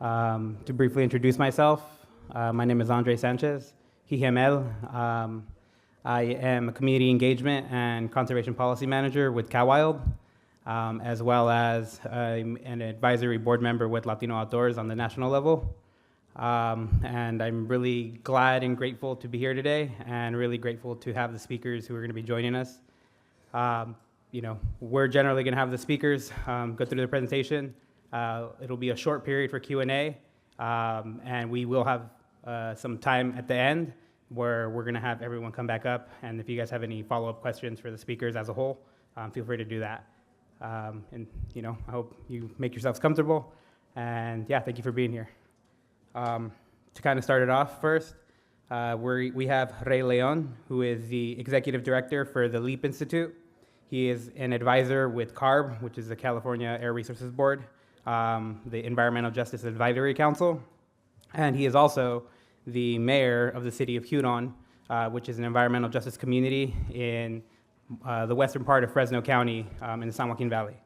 To briefly introduce myself, my name is André Sanchez, he, him, él. I am a community engagement and conservation policy manager with CalWild, as well as I'm an advisory board member with Latino Outdoors on the national level. And I'm really glad and grateful to be here today, and really grateful to have the speakers who are going to be joining us. We're generally going to have the speakers go through the presentation. It'll be a short period for Q&A, and we will have some time at the end where we're going to have everyone come back up. And if you guys have any follow-up questions for the speakers as a whole, feel free to do that. I hope you make yourselves comfortable. And yeah, thank you for being here. To kind of start it off first, we have Rey León, who is the executive director for the LEAP Institute. He is an advisor with CARB, which is the California Air Resources Board, the Environmental Justice Advisory Council. And he is also the mayor of the city of Huron, which is an environmental justice community in the western part of Fresno County in the San Joaquin Valley.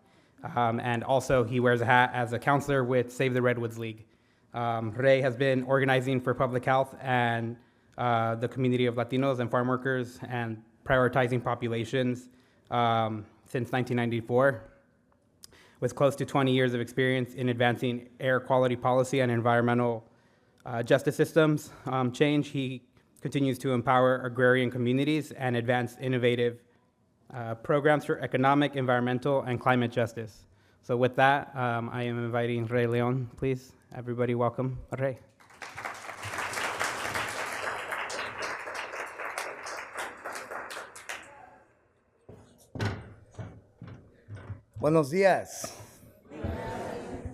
And also he wears a hat as a counselor with Save the Redwoods League. Rey has been organizing for public health and the community of Latinos and farm workers and prioritizing populations since 1994. With close to 20 years of experience in advancing air quality policy and environmental justice systems change, he continues to empower agrarian communities and advance innovative programs for economic, environmental, and climate justice. So with that, I am inviting Rey León, please. Everybody welcome Rey. Buenos días.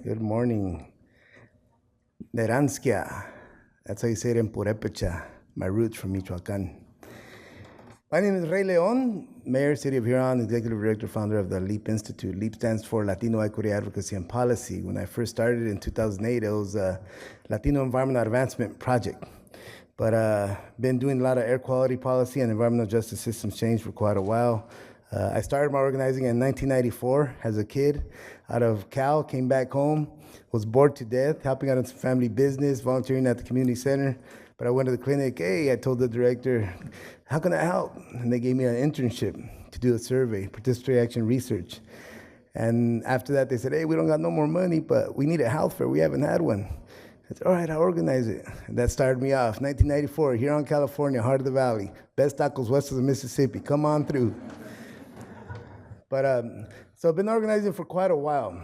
Good morning. Neranskia. That's how you say it in Purépecha, my roots from Michoacán. My name is Rey León, Mayor, City of Huron, Executive Director, Founder of the LEAP Institute. LEAP stands for Latino Equity, Advocacy, and Policy. When I first started in 2008, it was a Latino Environmental Advancement Project. But been doing a lot of air quality policy and environmental justice systems change for quite a while. I started my organizing in 1994 as a kid out of Cal, came back home, was bored to death, helping out in some family business, volunteering at the community center. But I went to the clinic, I told the director, how can I help? And they gave me an internship to do a survey, participatory action research. And after that, they said, we don't got no more money, but we need a health fair. We haven't had one. I said, all right, I'll organize it. And that started me off. 1994, Huron, California, heart of the valley. Best tacos west of the Mississippi. Come on through. But so I've been organizing for quite a while.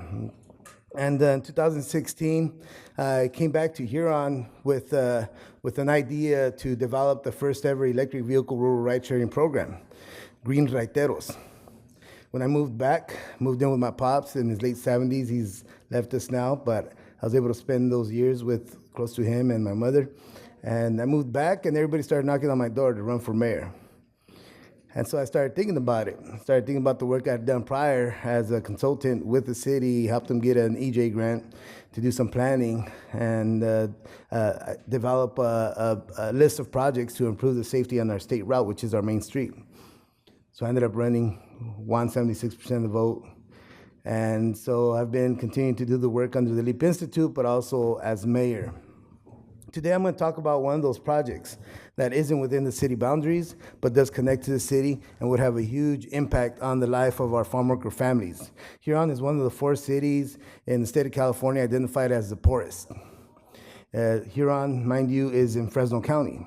And in 2016, I came back to Huron with an idea to develop the first ever electric vehicle rural ride-sharing program, Green Raiteros. When I moved in with my pops in his late 70s. He's left us now, but I was able to spend those years close to him and my mother. And I moved back, and everybody started knocking on my door to run for mayor. And so I started thinking about it. I started thinking about the work I'd done prior as a consultant with the city, helped them get an EJ grant to do some planning and develop a list of projects to improve the safety on our state route, which is our main street. So I ended up running, won 76% of the vote. And so I've been continuing to do the work under the LEAP Institute, but also as mayor. Today I'm going to talk about one of those projects that isn't within the city boundaries, but does connect to the city and would have a huge impact on the life of our farm worker families. Huron is one of the 4 cities in the state of California identified as the poorest. Huron, mind you, is in Fresno County.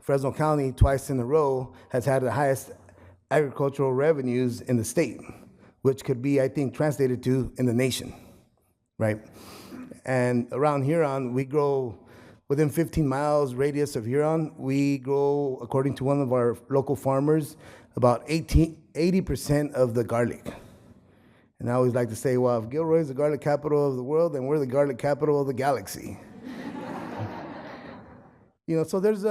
Fresno County, twice in a row, has had the highest agricultural revenues in the state, which could be, I think, translated to in the nation, right? And around Huron, we grow. Within 15 miles radius of Huron, we grow, according to one of our local farmers, about 80% of the garlic. And I always like to say, well, if Gilroy is the garlic capital of the world, then we're the garlic capital of the galaxy. So there's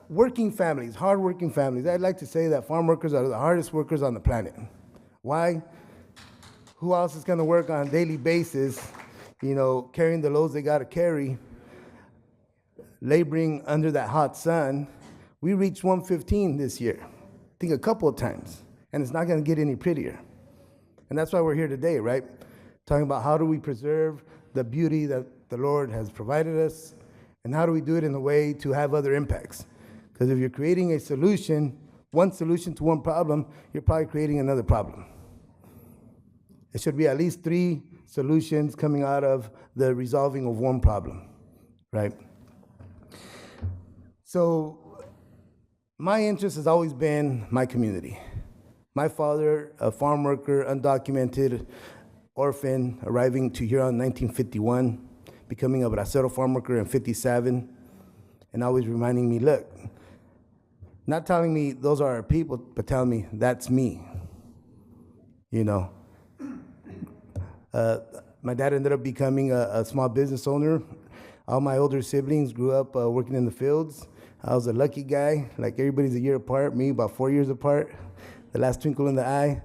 working families, hardworking families. I'd like to say that farm workers are the hardest workers on the planet. Why? Who else is going to work on a daily basis, carrying the loads they got to carry? Laboring under that hot sun. We reached 115 this year, I think a couple of times, and it's not going to get any prettier. And that's why we're here today, right? Talking about how do we preserve the beauty that the Lord has provided us, and how do we do it in a way to have other impacts? Because if you're creating a solution, one solution to one problem, you're probably creating another problem. It should be at least 3 solutions coming out of the resolving of one problem, right? So my interest has always been my community. My father, a farm worker, undocumented, orphan, arriving to Huron in 1951, becoming a bracero farm worker in 57, and always reminding me, look, not telling me those are our people, but telling me that's me, you know. My dad ended up becoming a small business owner. All my older siblings grew up working in the fields. I was a lucky guy, like everybody's a year apart, me about 4 years apart, the last twinkle in the eye.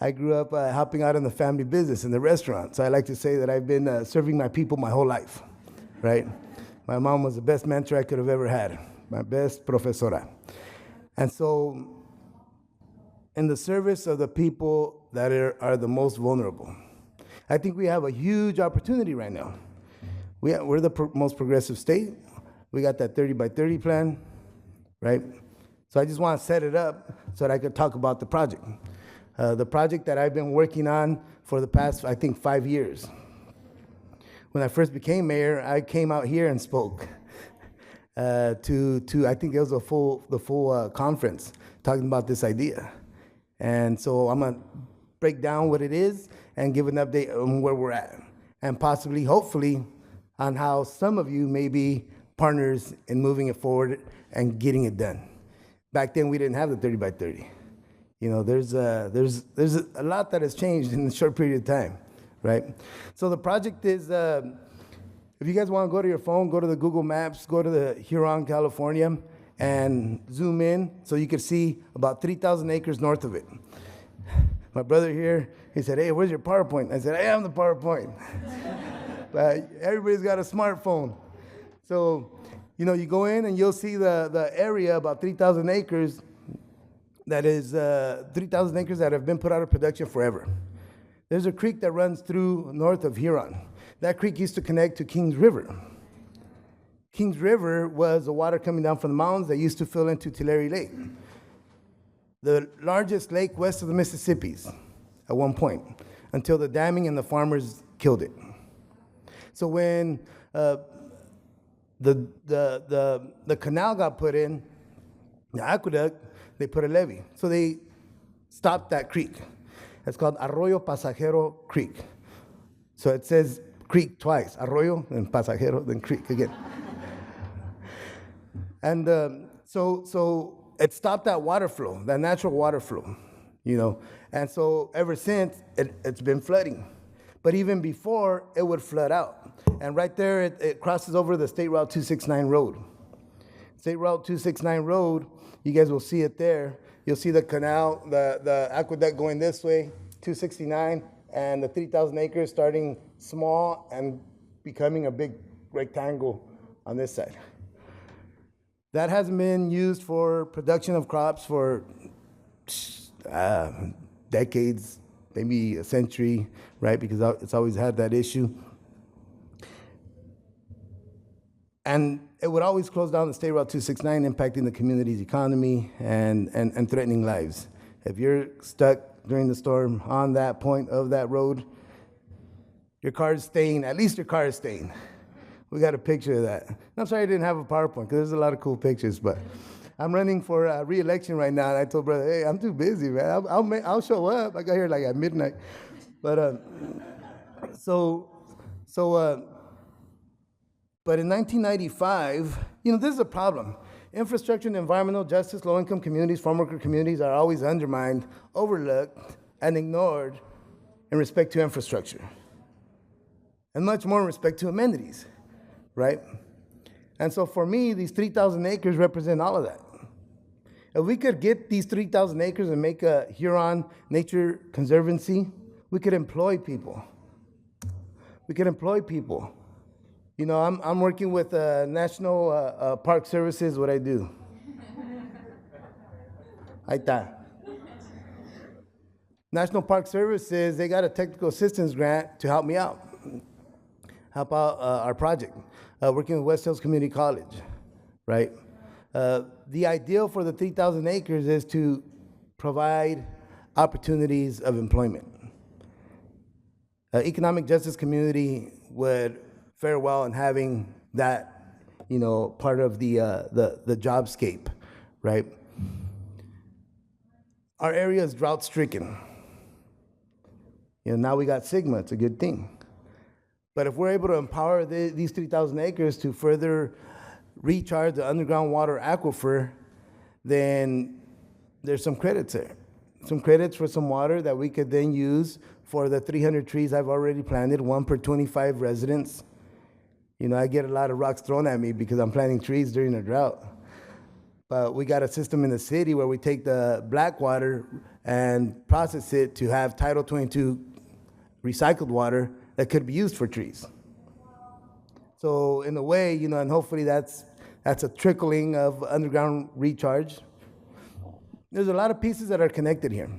I grew up helping out in the family business, in the restaurant. So I like to say that I've been serving my people my whole life, right? My mom was the best mentor I could have ever had, my best profesora. And so in the service of the people that are the most vulnerable, I think we have a huge opportunity right now. We're the most progressive state. We got that 30 by 30 plan, right? So I just want to set it up so that I could talk about the project. The project that I've been working on for the past, I think, 5 years. When I first became mayor, I came out here and spoke to I think it was the full conference talking about this idea. And so I'm gonna break down what it is and give an update on where we're at, and possibly, hopefully, on how some of you may be partners in moving it forward and getting it done. Back then, we didn't have the 30 by 30. You know, there's a lot that has changed in a short period of time, right? So the project is, if you guys want to go to your phone, go to the Google Maps, go to the Huron, California, and zoom in so you can see about 3,000 acres north of it. My brother here, he said, hey, where's your PowerPoint? I said, I am the PowerPoint. But everybody's got a smartphone. So, you know, you go in and you'll see the area, about 3,000 acres, that is 3,000 acres that have been put out of production forever. There's a creek that runs through north of Huron. That creek used to connect to Kings River. Kings River was the water coming down from the mountains that used to fill into Tulare Lake, the largest lake west of the Mississippi's at one point, until the damming and the farmers killed it. So when the canal got put in, the aqueduct, they put a levee. So they stopped that creek. It's called Arroyo Pasajero Creek. So it says creek twice, arroyo, then pasajero, then creek again. And so it stopped that water flow, that natural water flow, you know. And so ever since, it's been flooding. But even before, it would flood out. And right there, it crosses over the State Route 269 road. State Route 269 road, you guys will see it there. You'll see the canal, the aqueduct going this way, 269, and the 3,000 acres starting small and becoming a big rectangle on this side. That hasn't been used for production of crops for decades, maybe a century, right? Because it's always had that issue. And it would always close down the State Route 269, impacting the community's economy and threatening lives. If you're stuck during the storm on that point of that road, your car is staying, at least your car is staying. We got a picture of that. I'm sorry I didn't have a PowerPoint, because there's a lot of cool pictures, but I'm running for re-election right now, and I told brother, hey, I'm too busy, man. I'll show up. I got here like at midnight. But but in 1995, you know, this is a problem. Infrastructure and environmental justice, low-income communities, farm worker communities are always undermined, overlooked, and ignored in respect to infrastructure, and much more in respect to amenities, right? And so for me, these 3,000 acres represent all of that. If we could get these 3,000 acres and make a Huron Nature Conservancy, we could employ people. We could employ people. You know, I'm working with National Park Services, what I do. Ahí está. National Park Services, they got a technical assistance grant to help me out. help out our project, working with West Hills Community College, right? The ideal for the 3,000 acres is to provide opportunities of employment. Economic justice community would fare well in having that, part of the jobscape, right? Our area is drought stricken. Now we got Sigma, it's a good thing. But if we're able to empower these 3,000 acres to further recharge the underground water aquifer, then there's some credits there. Some credits for some water that we could then use for the 300 trees I've already planted, 1 per 25 residents. I get a lot of rocks thrown at me because I'm planting trees during a drought. But we got a system in the city where we take the black water and process it to have Title 22 recycled water that could be used for trees. So in a way, and hopefully that's a trickling of underground recharge. There's a lot of pieces that are connected here.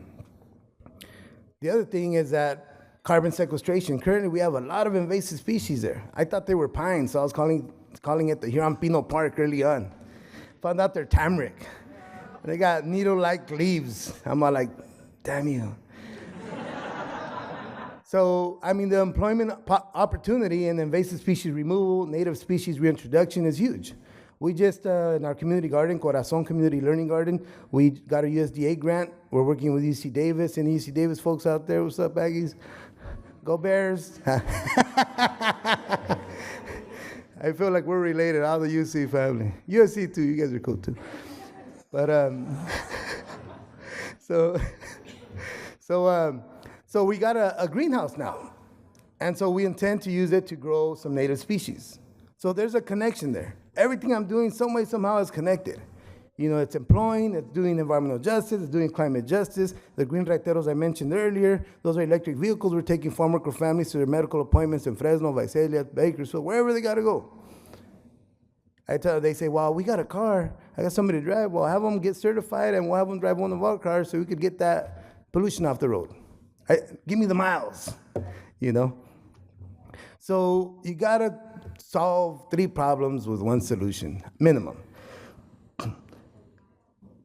The other thing is that carbon sequestration. Currently, we have a lot of invasive species there. I thought they were pines, so I was calling it the Huron Pino Park early on. Found out they're tamarick. They got needle-like leaves. I'm all like, damn you. So, the employment opportunity in invasive species removal, native species reintroduction is huge. We just, in our community garden, Corazon Community Learning Garden, we got a USDA grant. We're working with UC Davis. Any UC Davis folks out there? What's up, Aggies? Go Bears. I feel like we're related, all the UC family. USC too, you guys are cool too. But, so we got a greenhouse now. And so we intend to use it to grow some native species. So there's a connection there. Everything I'm doing, some way, somehow is connected. It's employing, it's doing environmental justice, it's doing climate justice. The green raiteros I mentioned earlier, those are electric vehicles. We're taking farm worker families to their medical appointments in Fresno, Visalia, Bakersfield, wherever they got to go. They say, well, we got a car. I got somebody to drive. Well, have them get certified, and we'll have them drive one of our cars so we could get that pollution off the road. Give me the miles, So you got to solve 3 problems with 1 solution, minimum.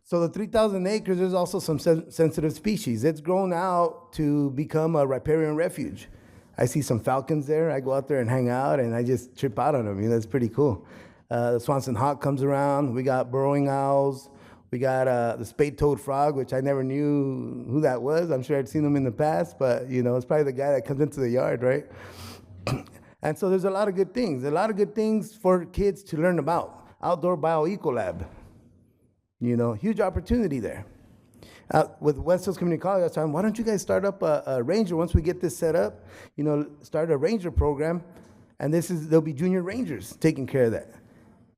So the 3,000 acres, there's also some sensitive species. It's grown out to become a riparian refuge. I see some falcons there. I go out there and hang out, and I just trip out on them. It's pretty cool. The Swanson hawk comes around. We got burrowing owls. We got the spade-toed frog, which I never knew who that was. I'm sure I'd seen them in the past, but, it's probably the guy that comes into the yard, right? And so there's a lot of good things for kids to learn about. Outdoor Bioecolab, huge opportunity there. With West Hills Community College, I was talking, why don't you guys start up a ranger once we get this set up? Start a ranger program, and there'll be junior rangers taking care of that.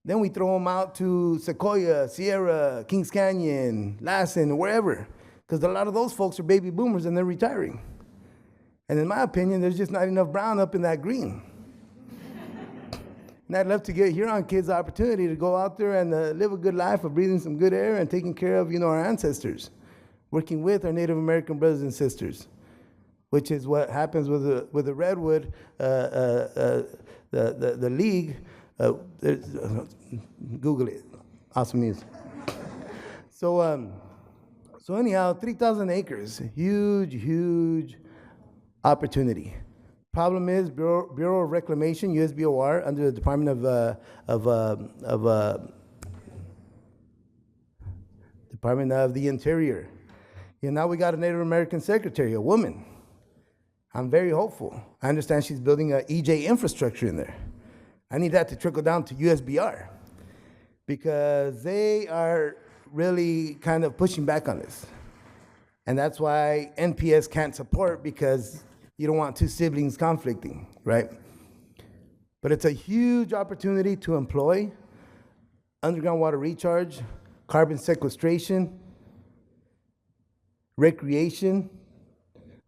Then we throw them out to Sequoia, Sierra, Kings Canyon, Lassen, wherever, because a lot of those folks are baby boomers and they're retiring. And in my opinion, there's just not enough brown up in that green. And I'd love to get Huron kids the opportunity to go out there and live a good life of breathing some good air and taking care of, our ancestors, working with our Native American brothers and sisters, which is what happens with the redwood, the league. Google it. Awesome news. So anyhow, 3,000 acres, huge opportunity. Problem is, Bureau of Reclamation, USBOR, under the Department Department of the Interior. Now we got a Native American secretary, a woman. I'm very hopeful. I understand she's building a EJ infrastructure in there. I need that to trickle down to USBR because they are really kind of pushing back on this. And that's why NPS can't support, because you don't want 2 siblings conflicting, right? But it's a huge opportunity to employ underground water recharge, carbon sequestration, recreation.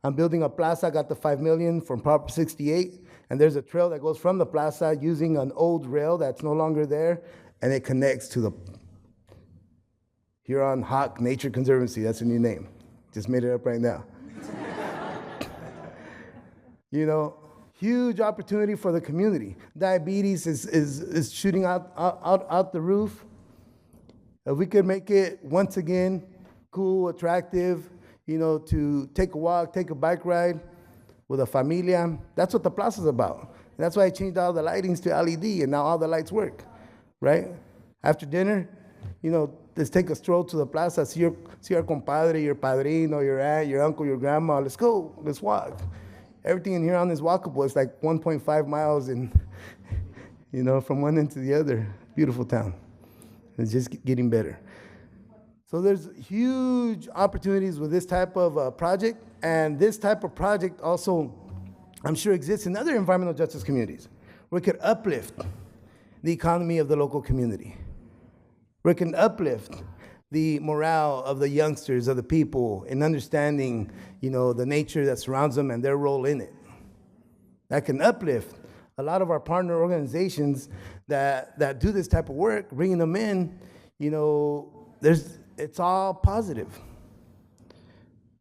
I'm building a plaza, got the $5 million from Prop 68, and there's a trail that goes from the plaza using an old rail that's no longer there, and it connects to the Huron Hawk Nature Conservancy. That's a new name. Just made it up right now. Huge opportunity for the community. Diabetes is shooting out the roof. If we could make it, once again, cool, attractive, to take a walk, take a bike ride with a familia, that's what the plaza's about. And that's why I changed all the lightings to LED, and now all the lights work, right? After dinner, let's take a stroll to the plaza, see our compadre, your padrino, your aunt, your uncle, your grandma. Let's go, let's walk. Everything in Huron is walkable. It's like 1.5 miles from one end to the other. Beautiful town. It's just getting better. So there's huge opportunities with this type of project, and this type of project also, I'm sure, exists in other environmental justice communities, where it could uplift the economy of the local community, where it can uplift the morale of the youngsters, of the people, in understanding, the nature that surrounds them and their role in it. That can uplift a lot of our partner organizations that do this type of work, bringing them in, it's all positive.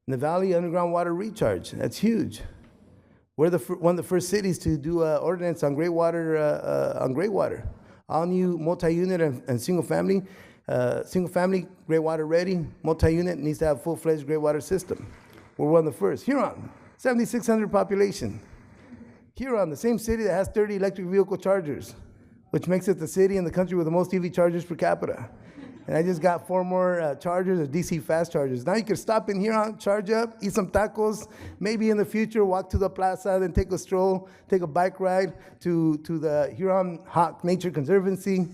In the Valley Underground Water Recharge, that's huge. We're one of the first cities to do an ordinance on gray water, all new multi-unit and single family. Single family, gray water ready. Multi-unit needs to have full-fledged gray water system. We're one of the first. Huron, 7,600 population. Huron, the same city that has 30 electric vehicle chargers, which makes it the city in the country with the most EV chargers per capita. And I just got 4 more chargers, DC fast chargers. Now you can stop in Huron, charge up, eat some tacos, maybe in the future walk to the plaza, then take a stroll, take a bike ride to the Huron Hawk Nature Conservancy,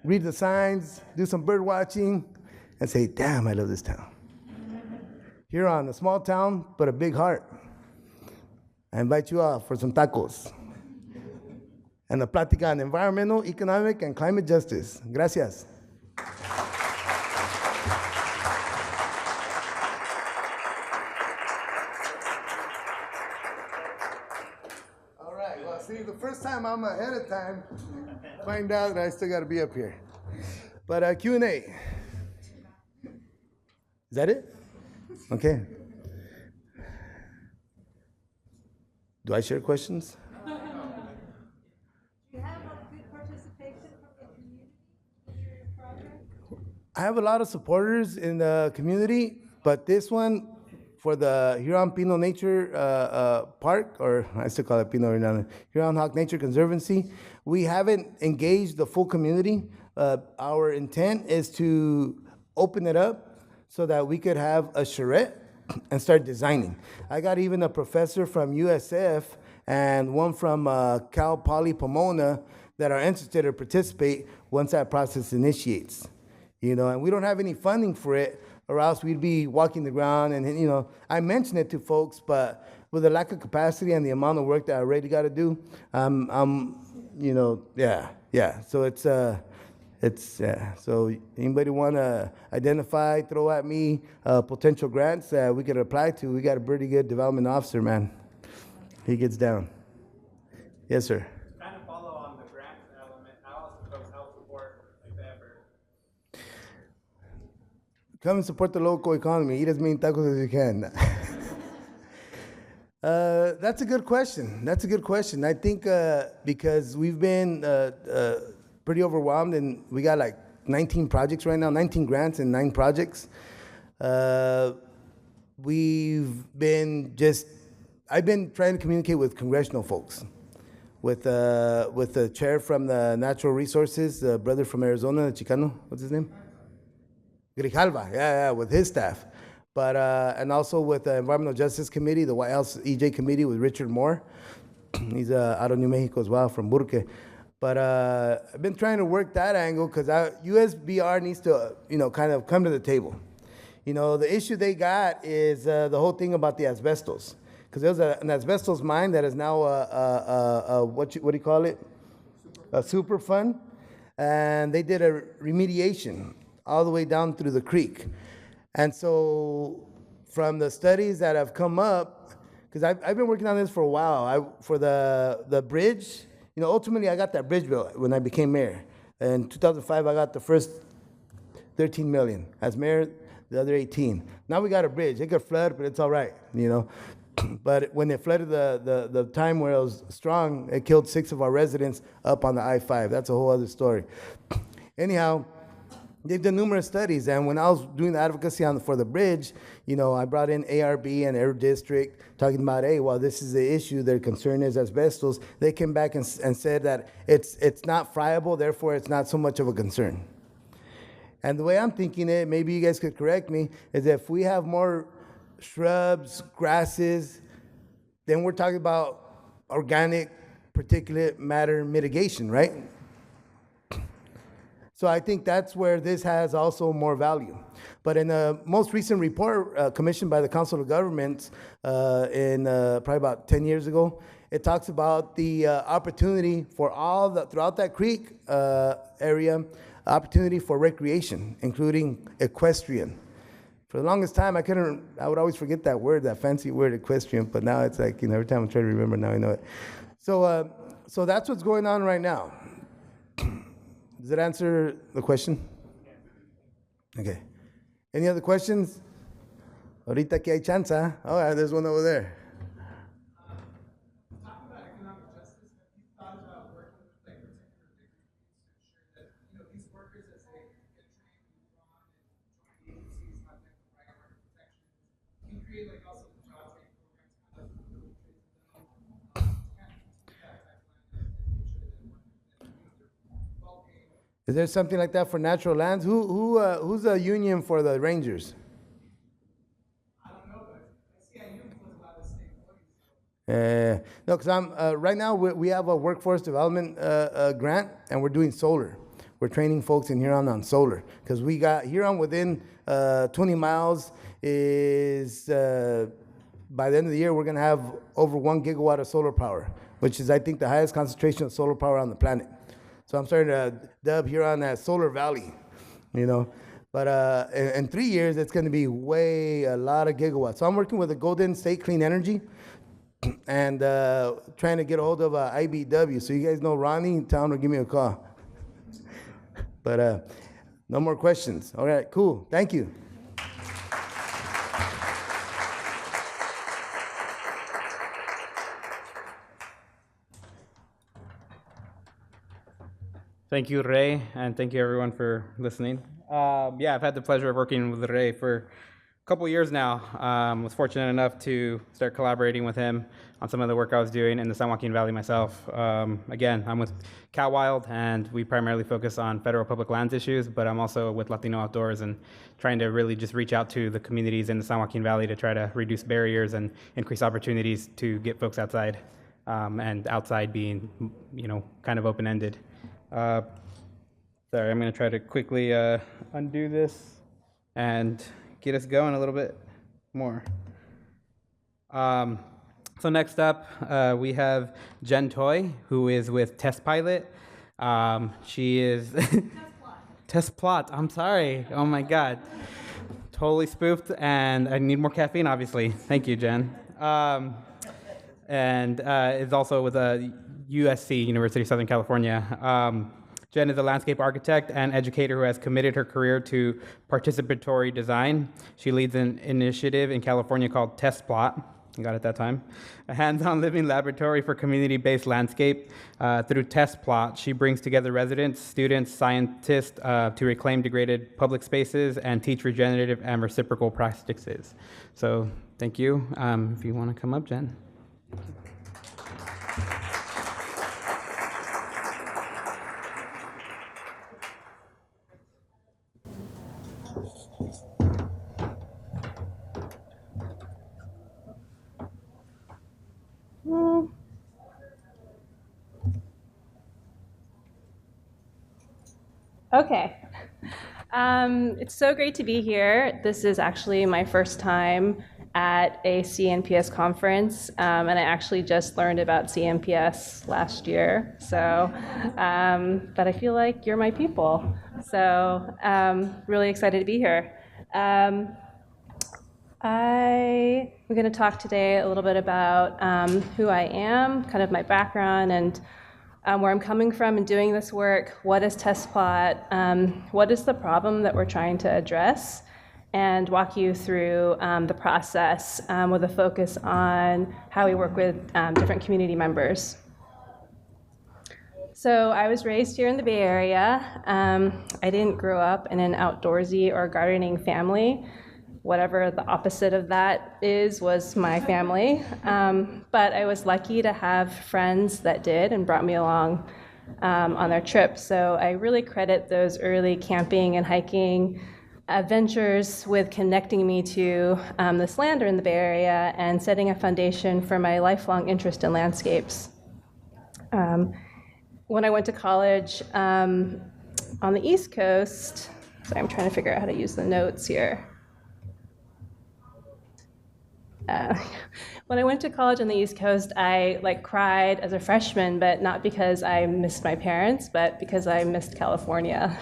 read the signs, do some bird watching, and say, damn, I love this town. Huron, a small town, but a big heart. I invite you all for some tacos and a plática on environmental, economic, and climate justice. Gracias. All right, well, see, the first time I'm ahead of time, find out that I still got to be up here. But Q&A. Is that it? Okay. Do I share questions? Do you have a good participation from the community in your project? I have a lot of supporters in the community, but this one, for the Huron Pino Nature Park, or I still call it Pino Huron Hawk Nature Conservancy, we haven't engaged the full community. Our intent is to open it up so that we could have a charrette and start designing. I got even a professor from USF and one from Cal Poly Pomona that are interested to participate once that process initiates. And we don't have any funding for it, or else we'd be walking the ground. And I mention it to folks, but with the lack of capacity and the amount of work that I already got to do, yeah. So So anybody want to identify, throw at me potential grants that we could apply to? We got a pretty good development officer, man. He gets down. Yes, sir. Kind of follow on the grant element. How else can folks help support the effort? Come and support the local economy. Eat as many tacos as you can. That's a good question. I think because we've been pretty overwhelmed, and we got like 19 projects right now, 19 grants and 9 projects. I've been trying to communicate with congressional folks, with the chair from the Natural Resources, the brother from Arizona, the Chicano, what's his name? Grijalva, yeah, with his staff. But, and also with the Environmental Justice Committee, the White House EJ Committee with Richard Moore. He's out of New Mexico as well, from Brooke. But I've been trying to work that angle because USBR needs to, kind of come to the table. The issue they got is the whole thing about the asbestos. Because there's an asbestos mine that is now what do you call it? A super fund. And they did a remediation all the way down through the creek. And so from the studies that have come up, because I've been working on this for a while, for the bridge, ultimately I got that bridge built when I became mayor. In 2005, I got the first 13 million. As mayor, the other 18. Now we got a bridge. It could flood, but it's all right, But when it flooded the time where it was strong, it killed 6 of our residents up on the I-5. That's a whole other story. Anyhow, they've done numerous studies, and when I was doing the advocacy for the bridge, I brought in ARB and Air District talking about, hey, well, this is the issue. Their concern is asbestos. They came back and said that it's not friable, therefore it's not so much of a concern. And the way I'm thinking it, maybe you guys could correct me, is if we have more shrubs, grasses, then we're talking about organic particulate matter mitigation, right? So I think that's where this has also more value. But in the most recent report commissioned by the Council of Governments in probably about 10 years ago, it talks about the opportunity for throughout that creek area, opportunity for recreation, including equestrian. For the longest time, I would always forget that word, that fancy word, equestrian, but now it's like, every time I try to remember, now I know it. So that's what's going on right now. Does that answer the question? Okay. Any other questions? Ahorita que hay chance, huh? Oh, there's one over there. Talking about economic justice, have you thought about working with particular victims to ensure that these workers, as they get trained and move on and join agencies, have the right worker protections, can create also the job training programs kind of really train them kind of continue that pipeline and make sure that they're well-paid. Is there something like that for natural lands? Who's the union for the rangers? I don't know, but I see how you was a lot of state employees. No, because right now we have a workforce development grant, and we're doing solar. We're training folks in Huron on solar, because we got Huron within 20 miles is, by the end of the year, we're going to have over 1 gigawatt of solar power, which is, I think, the highest concentration of solar power on the planet. So I'm starting to dub Huron as Solar Valley, But in 3 years, it's going to be a lot of gigawatts. So I'm working with the Golden State Clean Energy and trying to get a hold of IBW. So you guys know Ronnie, tell him to give me a call. But no more questions. All right, cool. Thank you. Thank you, Ray, and thank you everyone for listening. I've had the pleasure of working with Ray for a couple years now. Was fortunate enough to start collaborating with him on some of the work I was doing in the San Joaquin Valley myself. Again, I'm with CalWild, and we primarily focus on federal public lands issues, but I'm also with Latino Outdoors and trying to really just reach out to the communities in the San Joaquin Valley to try to reduce barriers and increase opportunities to get folks outside, and outside being, kind of open-ended. Sorry, I'm going to try to quickly undo this and get us going a little bit more. So next up, we have Jen Toy, who is with Test Pilot. She is... Test Plot, I'm sorry. Oh my God. Totally spoofed, and I need more caffeine, obviously. Thank you, Jen. And is also with USC, University of Southern California. Jen is a landscape architect and educator who has committed her career to participatory design. She leads an initiative in California called Test Plot. I got it that time. A hands-on living laboratory for community-based landscape. Through Test Plot, she brings together residents, students, scientists to reclaim degraded public spaces and teach regenerative and reciprocal practices. So thank you. If you want to come up, Jen. Okay. It's so great to be here. This is actually my first time at a CNPS conference, and I actually just learned about CNPS last year. So, but I feel like you're my people. So, really excited to be here. I'm going to talk today a little bit about who I am, kind of my background, and where I'm coming from in doing this work. What is Test Plot? What is the problem that we're trying to address? and walk you through the process with a focus on how we work with different community members. So I was raised here in the Bay Area. I didn't grow up in an outdoorsy or gardening family. Whatever the opposite of that is was my family. But I was lucky to have friends that did and brought me along on their trips. So I really credit those early camping and hiking adventures with connecting me to this lander in the Bay Area and setting a foundation for my lifelong interest in landscapes. When I went to college on the East Coast, sorry, I'm trying to figure out how to use the notes here. When I went to college on the East Coast, I cried as a freshman, but not because I missed my parents, but because I missed California.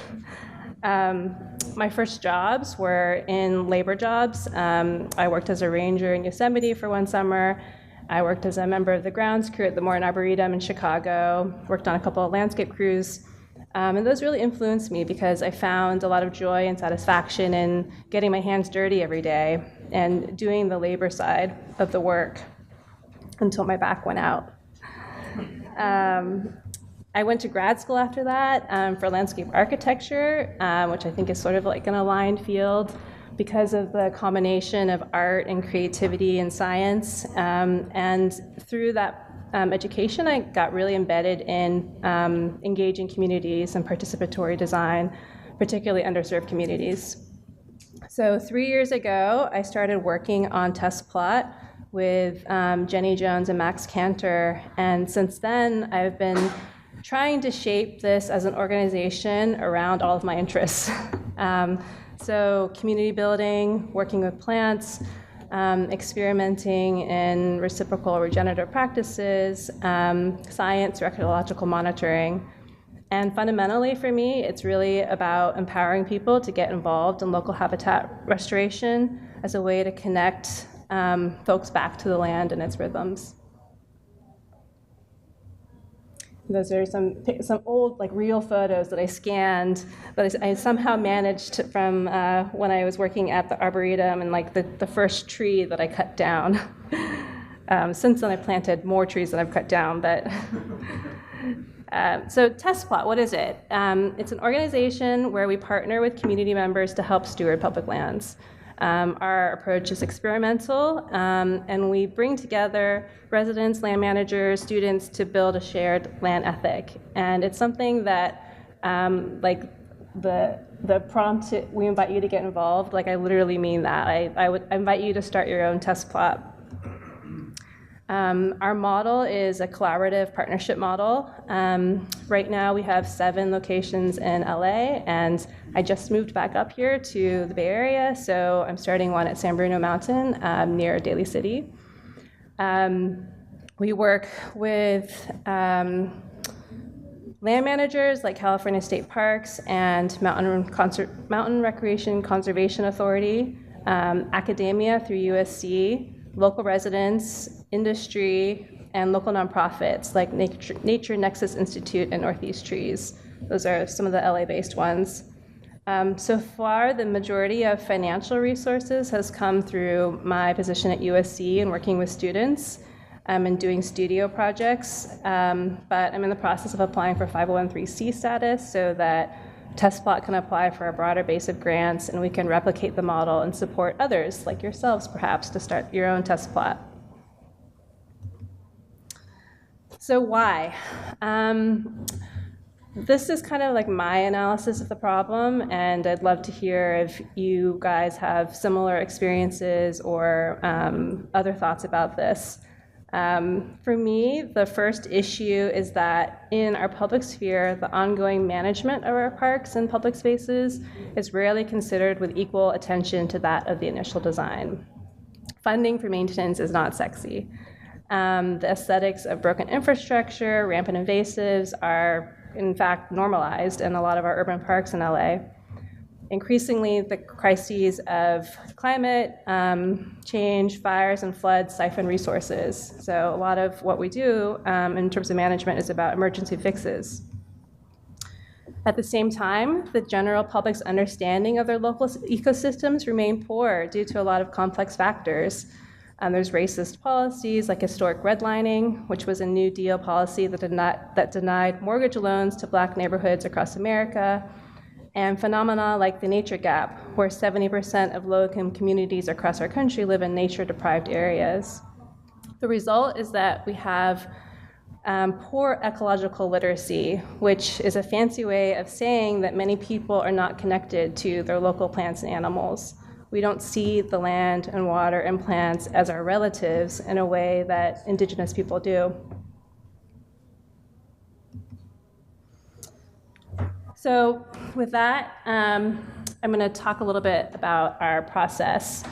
My first jobs were in labor jobs. I worked as a ranger in Yosemite for one summer. I worked as a member of the grounds crew at the Morton Arboretum in Chicago, worked on a couple of landscape crews. And those really influenced me because I found a lot of joy and satisfaction in getting my hands dirty every day and doing the labor side of the work until my back went out. I went to grad school after that for landscape architecture, which I think is sort of like an aligned field because of the combination of art and creativity and science. And through that education, I got really embedded in engaging communities and participatory design, particularly underserved communities. So 3 years ago, I started working on Test Plot with Jenny Jones and Max Cantor. And since then, I've been trying to shape this as an organization around all of my interests. So community building, working with plants, experimenting in reciprocal regenerative practices, science, ecological monitoring. And fundamentally for me, it's really about empowering people to get involved in local habitat restoration as a way to connect folks back to the land and its rhythms. Those are some old, real photos that I scanned, but I somehow managed from when I was working at the Arboretum and the first tree that I cut down. Since then, I planted more trees than I've cut down, but. So Test Plot, what is it? It's an organization where we partner with community members to help steward public lands. Our approach is experimental, and we bring together residents, land managers, students to build a shared land ethic. And it's something that, the prompt, we invite you to get involved, I literally mean that. I would invite you to start your own Test Plot. Our model is a collaborative partnership model. Right now we have 7 locations in LA, and I just moved back up here to the Bay Area, so I'm starting one at San Bruno Mountain near Daly City. We work with land managers like California State Parks and Mountain Recreation Conservation Authority, academia through USC, local residents, industry, and local nonprofits like Nature Nexus Institute and Northeast Trees. Those are some of the LA-based ones. So far, the majority of financial resources has come through my position at USC and working with students and doing studio projects. But I'm in the process of applying for 501(c) status so that Test Plot can apply for a broader base of grants and we can replicate the model and support others like yourselves perhaps to start your own Test Plot. So why? This is kind of my analysis of the problem, and I'd love to hear if you guys have similar experiences or other thoughts about this. For me, the first issue is that in our public sphere, the ongoing management of our parks and public spaces is rarely considered with equal attention to that of the initial design. Funding for maintenance is not sexy. The aesthetics of broken infrastructure, rampant invasives are, in fact, normalized in a lot of our urban parks in LA. Increasingly, the crises of climate change, fires, and floods siphon resources. So a lot of what we do in terms of management is about emergency fixes. At the same time, the general public's understanding of their local ecosystems remain poor due to a lot of complex factors. There's racist policies like historic redlining, which was a New Deal policy that denied mortgage loans to Black neighborhoods across America, and phenomena like the nature gap, where 70% of low-income communities across our country live in nature-deprived areas. The result is that we have poor ecological literacy, which is a fancy way of saying that many people are not connected to their local plants and animals. We don't see the land and water and plants as our relatives in a way that Indigenous people do. So with that, I'm going to talk a little bit about our process.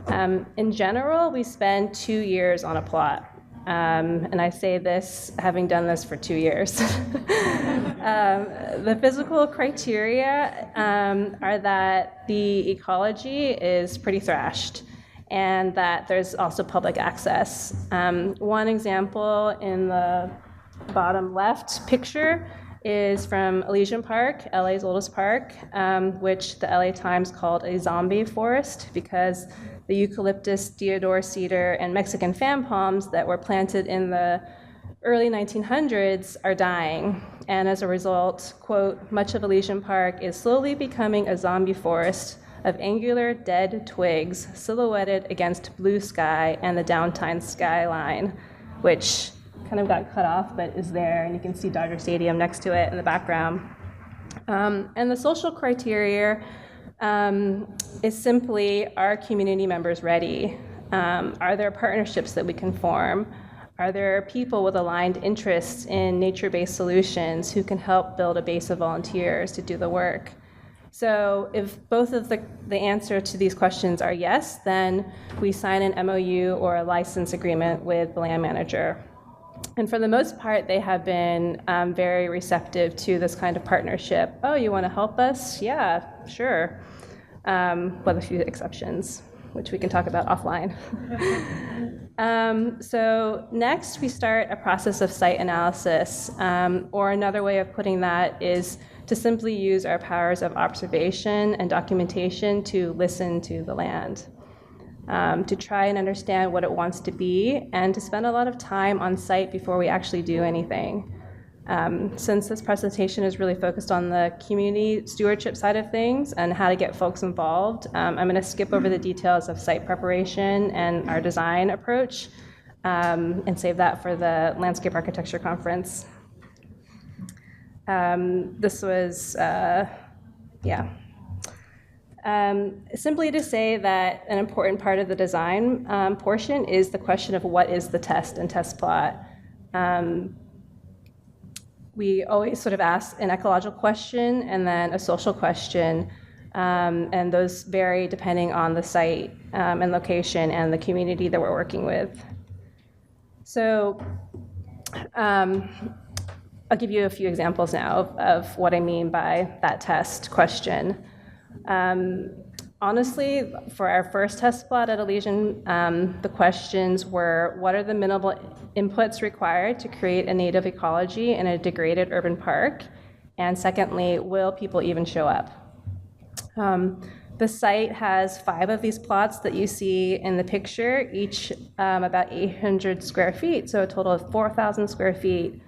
In general, we spend 2 years on a plot. And I say this having done this for 2 years. The physical criteria are that the ecology is pretty thrashed and that there's also public access. One example in the bottom left picture is from Elysian Park, LA's oldest park, which the LA Times called a zombie forest because the eucalyptus, deodar, cedar, and Mexican fan palms that were planted in the early 1900s are dying. And as a result, quote, much of Elysian Park is slowly becoming a zombie forest of angular dead twigs silhouetted against blue sky and the downtown skyline, which kind of got cut off but is there, and you can see Dodger Stadium next to it in the background. And the social criteria is simply, are community members ready? Are there partnerships that we can form? Are there people with aligned interests in nature-based solutions who can help build a base of volunteers to do the work? So if both of the answer to these questions are yes, then we sign an MOU or a license agreement with the land manager. And for the most part, they have been very receptive to this kind of partnership. Oh, you want to help us? Yeah, sure. With a few exceptions, which we can talk about offline. So next, we start a process of site analysis, or another way of putting that is to simply use our powers of observation and documentation to listen to the land. To try and understand what it wants to be, and to spend a lot of time on site before we actually do anything. Since this presentation is really focused on the community stewardship side of things and how to get folks involved, I'm going to skip over the details of site preparation and our design approach, and save that for the Landscape Architecture Conference. This was, simply to say that an important part of the design portion is the question of what is the test and test plot. We always sort of ask an ecological question and then a social question, and those vary depending on the site and location and the community that we're working with. So I'll give you a few examples now of what I mean by that test question. Honestly, for our first test plot at Elysian, the questions were, what are the minimal inputs required to create a native ecology in a degraded urban park? And secondly, will people even show up? The site has 5 of these plots that you see in the picture, each about 800 square feet, so a total of 4,000 square feet.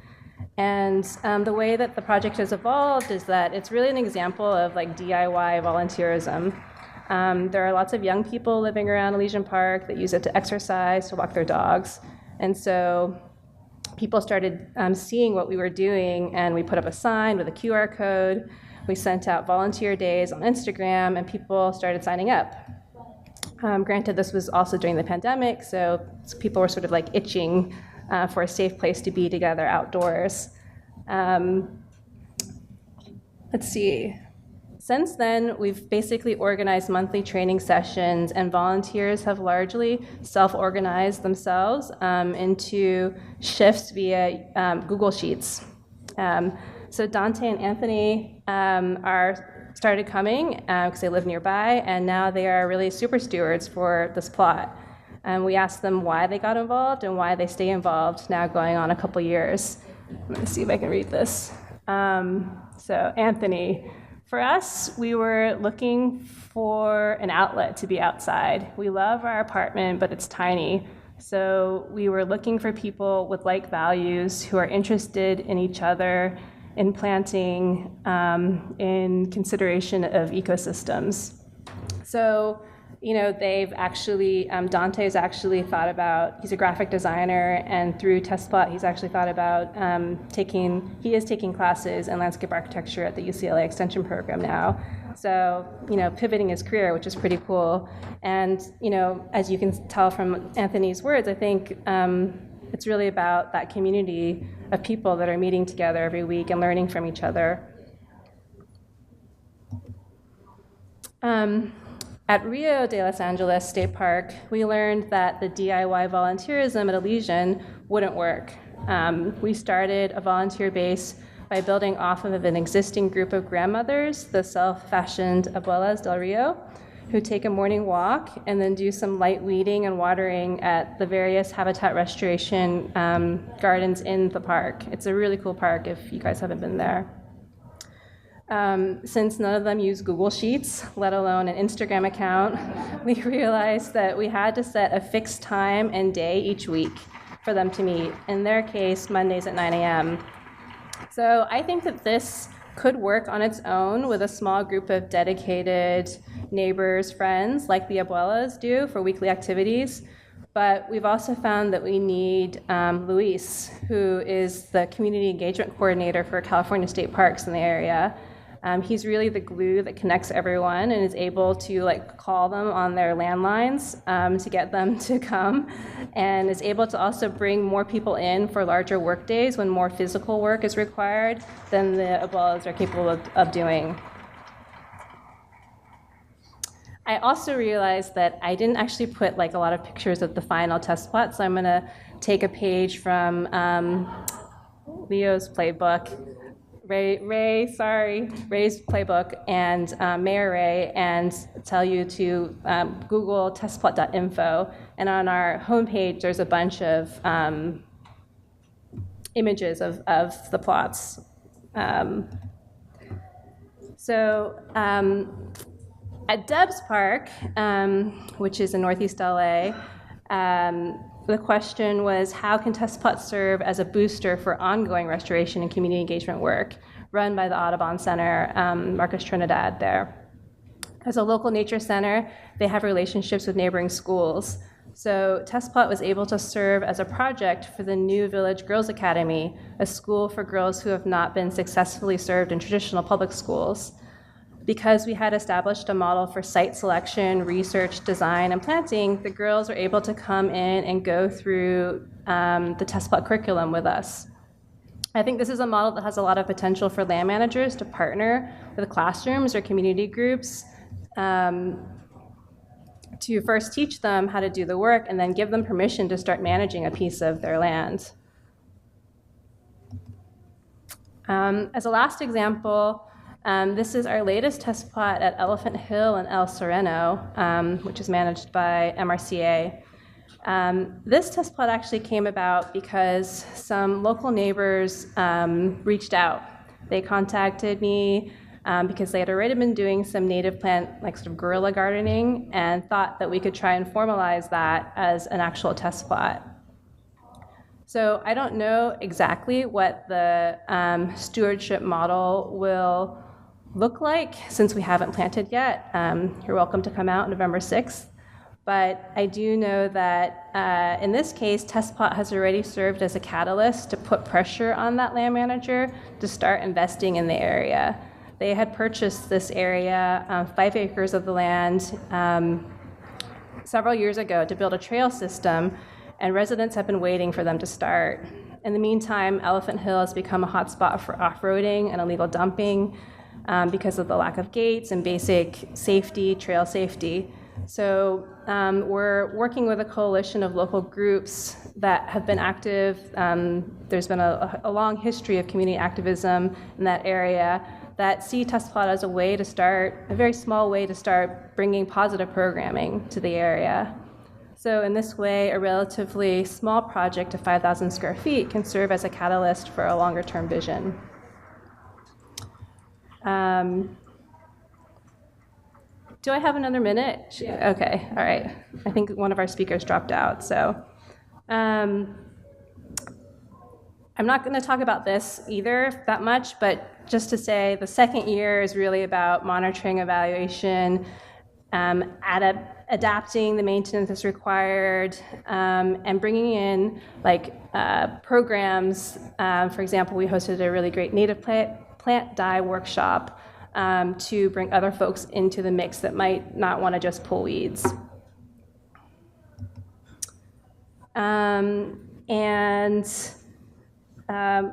And the way that the project has evolved is that it's really an example of like DIY volunteerism. There are lots of young people living around Elysian Park that use it to exercise, to walk their dogs. And so people started seeing what we were doing, and we put up a sign with a QR code. We sent out volunteer days on Instagram, and people started signing up. Granted, this was also during the pandemic, so people were sort of like itching for a safe place to be together outdoors. Let's see. Since then, we've basically organized monthly training sessions, and volunteers have largely self-organized themselves into shifts via Google Sheets. So Dante and Anthony started coming because they live nearby, and now they are really super stewards for this plot. We asked them why they got involved and why they stay involved now going on a couple years. I'm going to see if I can read this. So Anthony, for us, we were looking for an outlet to be outside. We love our apartment, but it's tiny. So we were looking for people with like values who are interested in each other, in planting, in consideration of ecosystems. So, they've actually, Dante's actually thought about, he's a graphic designer, and through TestPlot, he's actually thought about he is taking classes in landscape architecture at the UCLA Extension Program now. So, pivoting his career, which is pretty cool. And, as you can tell from Anthony's words, I think it's really about that community of people that are meeting together every week and learning from each other. At Rio de Los Angeles State Park, we learned that the DIY volunteerism at Elysian wouldn't work. We started a volunteer base by building off of an existing group of grandmothers, the self-fashioned Abuelas del Rio, who take a morning walk and then do some light weeding and watering at the various habitat restoration gardens in the park. It's a really cool park if you guys haven't been there. Since none of them use Google Sheets, let alone an Instagram account, we realized that we had to set a fixed time and day each week for them to meet. In their case, Mondays at 9 a.m. So I think that this could work on its own with a small group of dedicated neighbors, friends, like the Abuelas do for weekly activities. But we've also found that we need Luis, who is the community engagement coordinator for California State Parks in the area. He's really the glue that connects everyone and is able to call them on their landlines to get them to come, and is able to also bring more people in for larger work days when more physical work is required than the Abuelas are capable of doing. I also realized that I didn't actually put a lot of pictures of the final test plot, so I'm going to take a page from Leo's playbook, Ray's playbook, and Mayor Ray, and tell you to Google testplot.info. And on our homepage, there's a bunch of images of the plots. At Debs Park, which is in Northeast LA, the question was, how can TestPlot serve as a booster for ongoing restoration and community engagement work run by the Audubon Center, Marcus Trinidad there? As a local nature center, they have relationships with neighboring schools. So TestPlot was able to serve as a project for the New Village Girls Academy, a school for girls who have not been successfully served in traditional public schools. Because we had established a model for site selection, research, design, and planting, the girls were able to come in and go through the TestPlot curriculum with us. I think this is a model that has a lot of potential for land managers to partner with classrooms or community groups to first teach them how to do the work and then give them permission to start managing a piece of their land. As a last example, this is our latest test plot at Elephant Hill in El Sereno, which is managed by MRCA. This test plot actually came about because some local neighbors reached out. They contacted me because they had already been doing some native plant, sort of guerrilla gardening, and thought that we could try and formalize that as an actual test plot. So I don't know exactly what the stewardship model will look like since we haven't planted yet. You're welcome to come out November 6th. But I do know that in this case, TestPlot has already served as a catalyst to put pressure on that land manager to start investing in the area. They had purchased this area, 5 acres of the land, several years ago to build a trail system, and residents have been waiting for them to start. In the meantime, Elephant Hill has become a hotspot for off-roading and illegal dumping because of the lack of gates and basic safety, trail safety. So we're working with a coalition of local groups that have been active. There's been a long history of community activism in that area that see TestPlot as a way to start, a very small way to start bringing positive programming to the area. So in this way, a relatively small project of 5,000 square feet can serve as a catalyst for a longer-term vision. Do I have another minute? Yeah. Okay, all right. I think one of our speakers dropped out, so. I'm not going to talk about this either that much, but just to say the second year is really about monitoring, evaluation, adapting the maintenance that's required, and bringing in programs. For example, we hosted a really great native plant dye workshop to bring other folks into the mix that might not want to just pull weeds.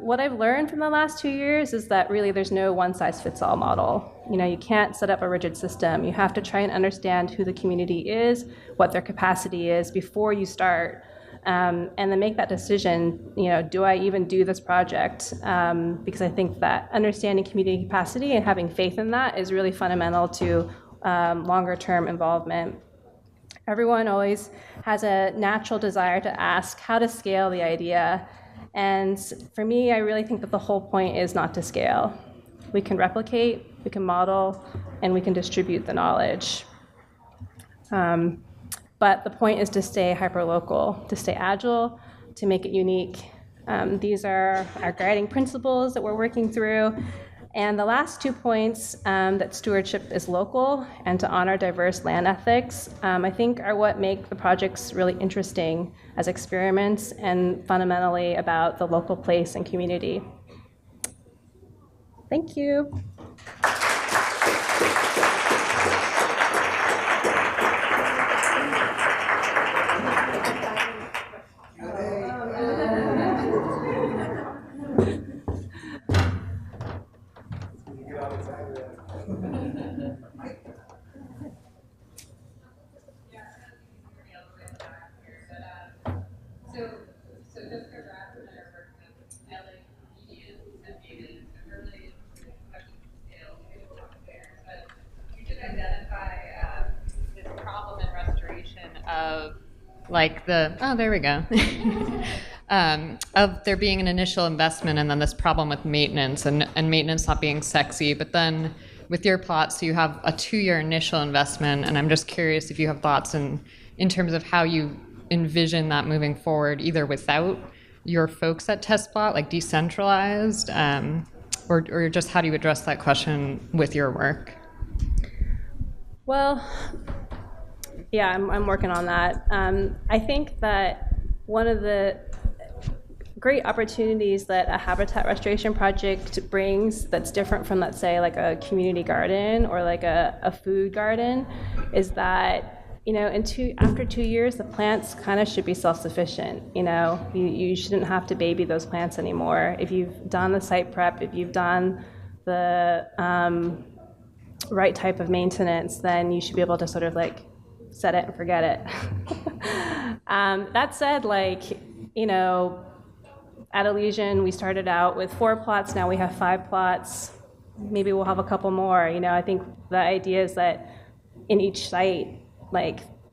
What I've learned from the last 2 years is that really there's no one-size-fits-all model. You can't set up a rigid system. You have to try and understand who the community is, what their capacity is before you start, and then make that decision, do I even do this project? Because I think that understanding community capacity and having faith in that is really fundamental to longer-term involvement. Everyone always has a natural desire to ask how to scale the idea. And for me, I really think that the whole point is not to scale. We can replicate, we can model, and we can distribute the knowledge. But the point is to stay hyperlocal, to stay agile, to make it unique. These are our guiding principles that we're working through. And the last 2 points, that stewardship is local and to honor diverse land ethics, I think are what make the projects really interesting as experiments and fundamentally about the local place and community. Thank you. There we go. Of there being an initial investment and then this problem with maintenance and maintenance not being sexy, but then with your plots, so you have a 2-year initial investment, and I'm just curious if you have thoughts in terms of how you envision that moving forward, either without your folks at test plot, like decentralized, or just how do you address that question with your work? Well, yeah, I'm working on that. I think that one of the great opportunities that a habitat restoration project brings that's different from, let's say, like a community garden or like a food garden is that, after 2 years, the plants kind of should be self-sufficient. You shouldn't have to baby those plants anymore. If you've done the site prep, if you've done the right type of maintenance, then you should be able to sort of set it and forget it. That said, at Elysian, we started out with 4 plots, now we have 5 plots. Maybe we'll have a couple more. I think the idea is that in each site,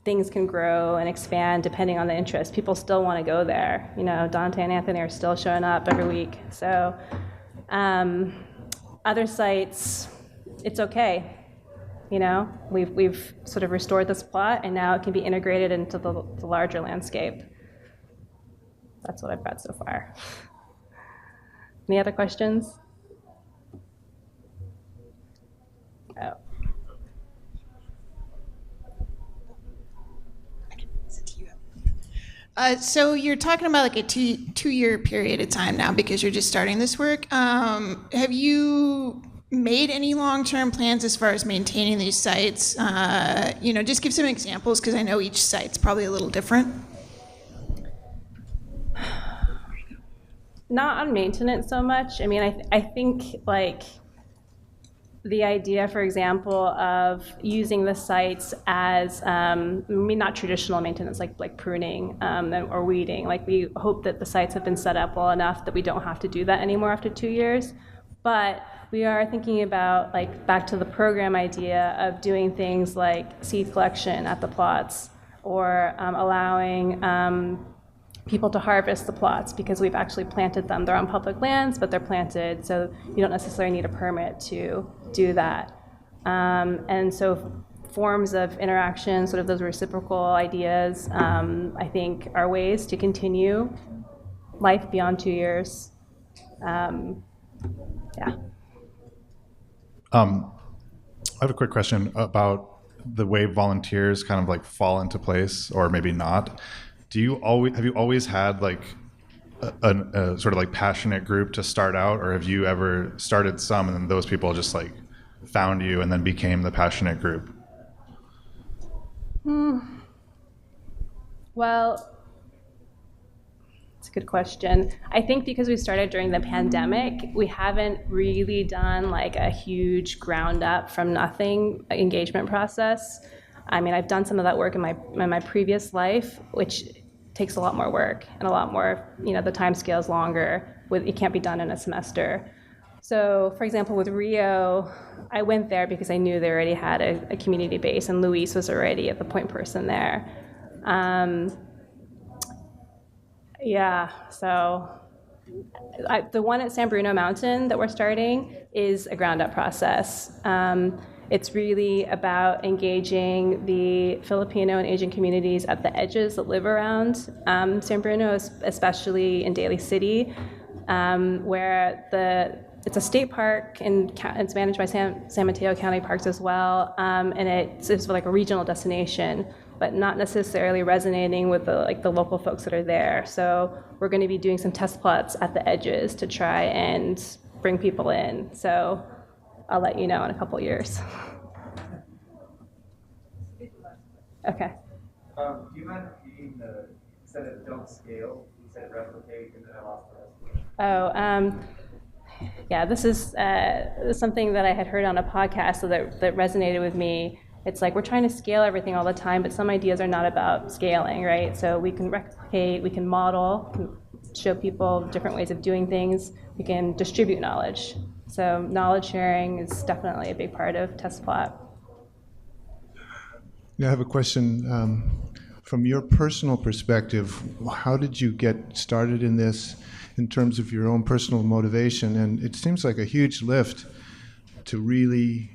things can grow and expand depending on the interest. People still want to go there. Dante and Anthony are still showing up every week. So other sites, it's okay. We've sort of restored this plot, and now it can be integrated into the larger landscape. That's what I've got so far. Any other questions? Oh. So you're talking about like a two-year period of time now because you're just starting this work. Have you made any long-term plans as far as maintaining these sites? Just give some examples because I know each site's probably a little different. Not on maintenance so much. I mean, I think the idea, for example, of using the sites as, not traditional maintenance like pruning or weeding. We hope that the sites have been set up well enough that we don't have to do that anymore after 2 years. But we are thinking about, back to the program idea of doing things like seed collection at the plots or allowing people to harvest the plots because we've actually planted them. They're on public lands, but they're planted, so you don't necessarily need a permit to do that. And so forms of interaction, sort of those reciprocal ideas, I think are ways to continue life beyond 2 years. Yeah. I have a quick question about the way volunteers kind of like fall into place, or maybe not. Have you always had like a sort of like passionate group to start out, or have you ever started some and then those people just like found you and then became the passionate group? Well, it's a good question. I think because we started during the pandemic, we haven't really done like a huge ground up from nothing engagement process. I mean, I've done some of that work in my previous life, which takes a lot more work and a lot more, the time scale is longer. It can't be done in a semester. So, for example, with Rio, I went there because I knew they already had a community base, and Luis was already the point person there. So the one at San Bruno Mountain that we're starting is a ground-up process. It's really about engaging the Filipino and Asian communities at the edges that live around San Bruno, especially in Daly City, where it's a state park and it's managed by San Mateo County Parks as well, and it's like a regional destination, but not necessarily resonating with the local folks that are there. So we're going to be doing some test plots at the edges to try and bring people in. So I'll let you know in a couple years. Okay. Do you mind repeating the, you said it don't scale, you said replicate, and then I lost the rest. Yeah, this is something that I had heard on a podcast that resonated with me. It's like we're trying to scale everything all the time, but some ideas are not about scaling, right? So we can replicate, we can model, can show people different ways of doing things. We can distribute knowledge. So knowledge sharing is definitely a big part of Test Plot. Yeah, I have a question. From your personal perspective, how did you get started in this in terms of your own personal motivation? And it seems like a huge lift to really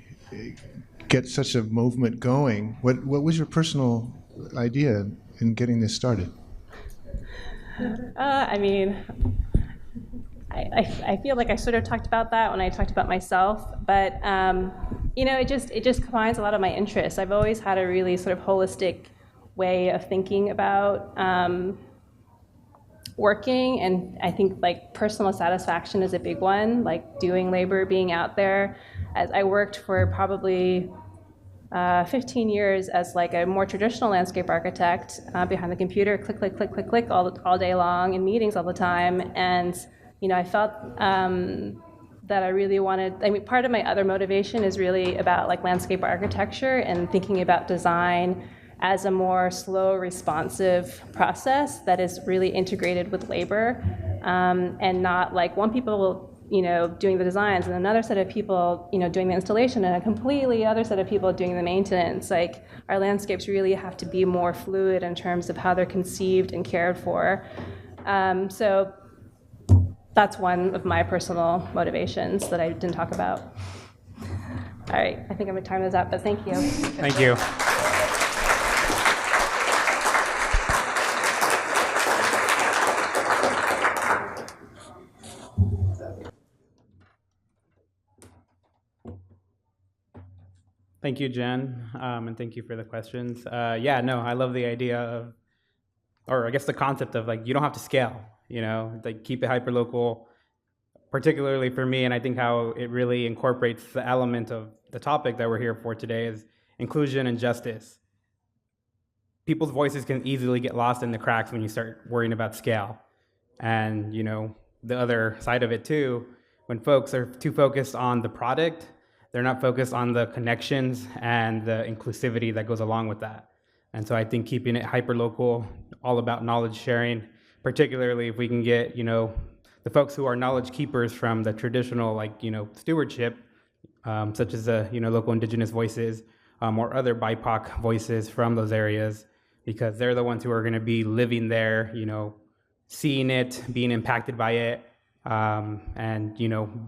get such a movement going. What was your personal idea in getting this started? I feel like I sort of talked about that when I talked about myself, but it just combines a lot of my interests. I've always had a really sort of holistic way of thinking about working, and I think like personal satisfaction is a big one, like doing labor, being out there. As I worked for probably 15 years as like a more traditional landscape architect behind the computer, click, click, click, click, click all day long in meetings all the time. And I felt that I really wanted, part of my other motivation is really about like landscape architecture and thinking about design as a more slow, responsive process that is really integrated with labor, and not like one people doing the designs and another set of people doing the installation and a completely other set of people doing the maintenance. Like our landscapes really have to be more fluid in terms of how they're conceived and cared for. So that's one of my personal motivations that I didn't talk about. All right, I think I'm gonna time this up, but thank you. Thank you. Thank you, Jen, and thank you for the questions. I love the idea of, or I guess the concept of like, you don't have to scale, like keep it hyperlocal, particularly for me, and I think how it really incorporates the element of the topic that we're here for today is inclusion and justice. People's voices can easily get lost in the cracks when you start worrying about scale. And, the other side of it too, when folks are too focused on the product, they're not focused on the connections and the inclusivity that goes along with that. And so I think keeping it hyperlocal, all about knowledge sharing, particularly if we can get, the folks who are knowledge keepers from the traditional, stewardship, such as the, local indigenous voices, or other BIPOC voices from those areas, because they're the ones who are going to be living there, seeing it, being impacted by it, and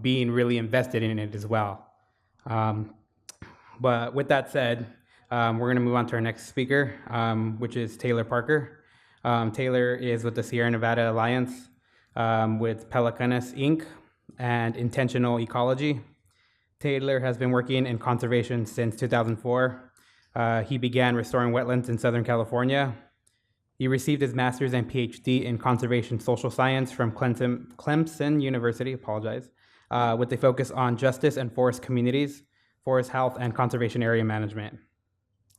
being really invested in it as well. But with that said, we're going to move on to our next speaker, which is Taylor Parker. Taylor is with the Sierra Nevada Alliance, with Pelecanus Inc. and Intentional Ecology. Taylor has been working in conservation since 2004. He began restoring wetlands in Southern California. He received his master's and PhD in conservation social science from Clemson University, with a focus on justice and forest communities, forest health, and conservation area management.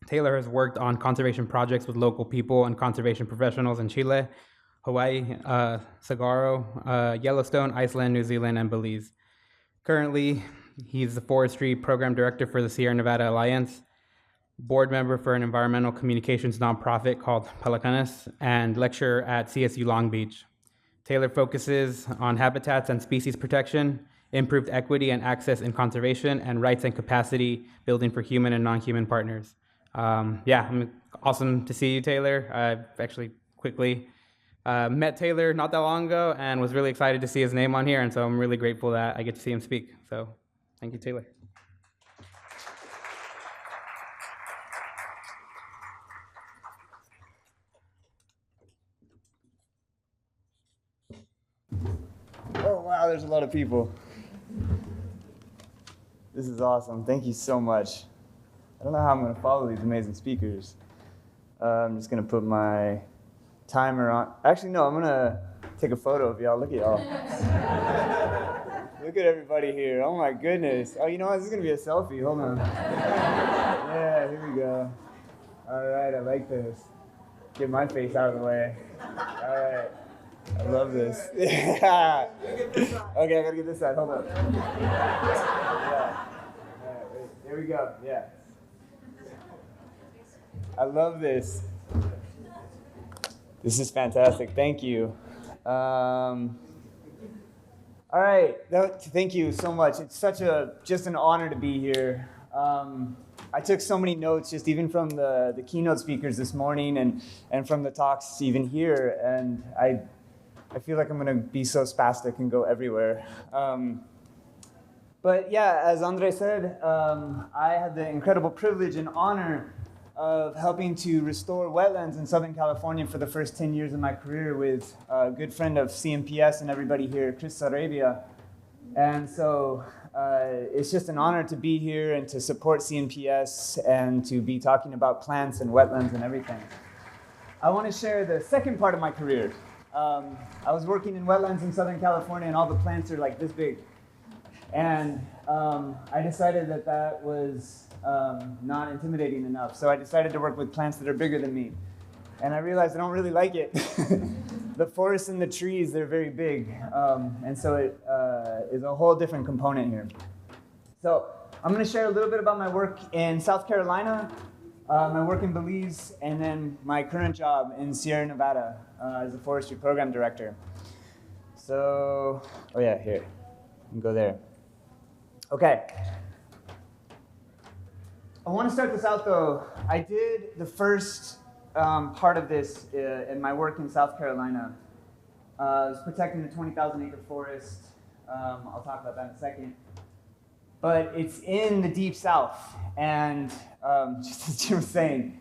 Taylor has worked on conservation projects with local people and conservation professionals in Chile, Hawaii, Saguaro, Yellowstone, Iceland, New Zealand, and Belize. Currently, he's the forestry program director for the Sierra Nevada Alliance, board member for an environmental communications nonprofit called Pelecanus, and lecturer at CSU Long Beach. Taylor focuses on habitats and species protection, improved equity and access in conservation, and rights and capacity building for human and non-human partners. Awesome to see you, Taylor. I've actually quickly met Taylor not that long ago and was really excited to see his name on here, and so I'm really grateful that I get to see him speak. So thank you, Taylor. Oh, wow, there's a lot of people. This is awesome. Thank you so much. I don't know how I'm going to follow these amazing speakers. I'm just going to put my timer on. Actually, no, I'm going to take a photo of y'all. Look at y'all. Look at everybody here. Oh, my goodness. Oh, you know what? This is going to be a selfie. Hold on. Yeah, here we go. All right, I like this. Get my face out of the way. All right. I love this. Yeah. Okay, I gotta get this side. Hold on. Yeah. All right, wait. There we go. Yeah. I love this. This is fantastic. Thank you. All right. Thank you so much. It's just an honor to be here. I took so many notes, just even from the keynote speakers this morning and from the talks even here, and I feel like I'm going to be so spastic and go everywhere. But yeah, as André said, I had the incredible privilege and honor of helping to restore wetlands in Southern California for the first 10 years of my career with a good friend of CNPS and everybody here, Chris Sarabia. And so it's just an honor to be here and to support CNPS and to be talking about plants and wetlands and everything. I want to share the second part of my career. I was working in wetlands in Southern California, and all the plants are like this big. And I decided that was not intimidating enough. So I decided to work with plants that are bigger than me. And I realized I don't really like it. The forests and the trees, they're very big. And so it is a whole different component here. So I'm going to share a little bit about my work in South Carolina, my work in Belize, and then my current job in Sierra Nevada as a forestry program director. So, oh yeah, here. You can go there. Okay. I want to start this out though. I did the first part of this in my work in South Carolina. I was protecting the 20,000 acre forest. I'll talk about that in a second. But it's in the deep south. And just as Jim was saying,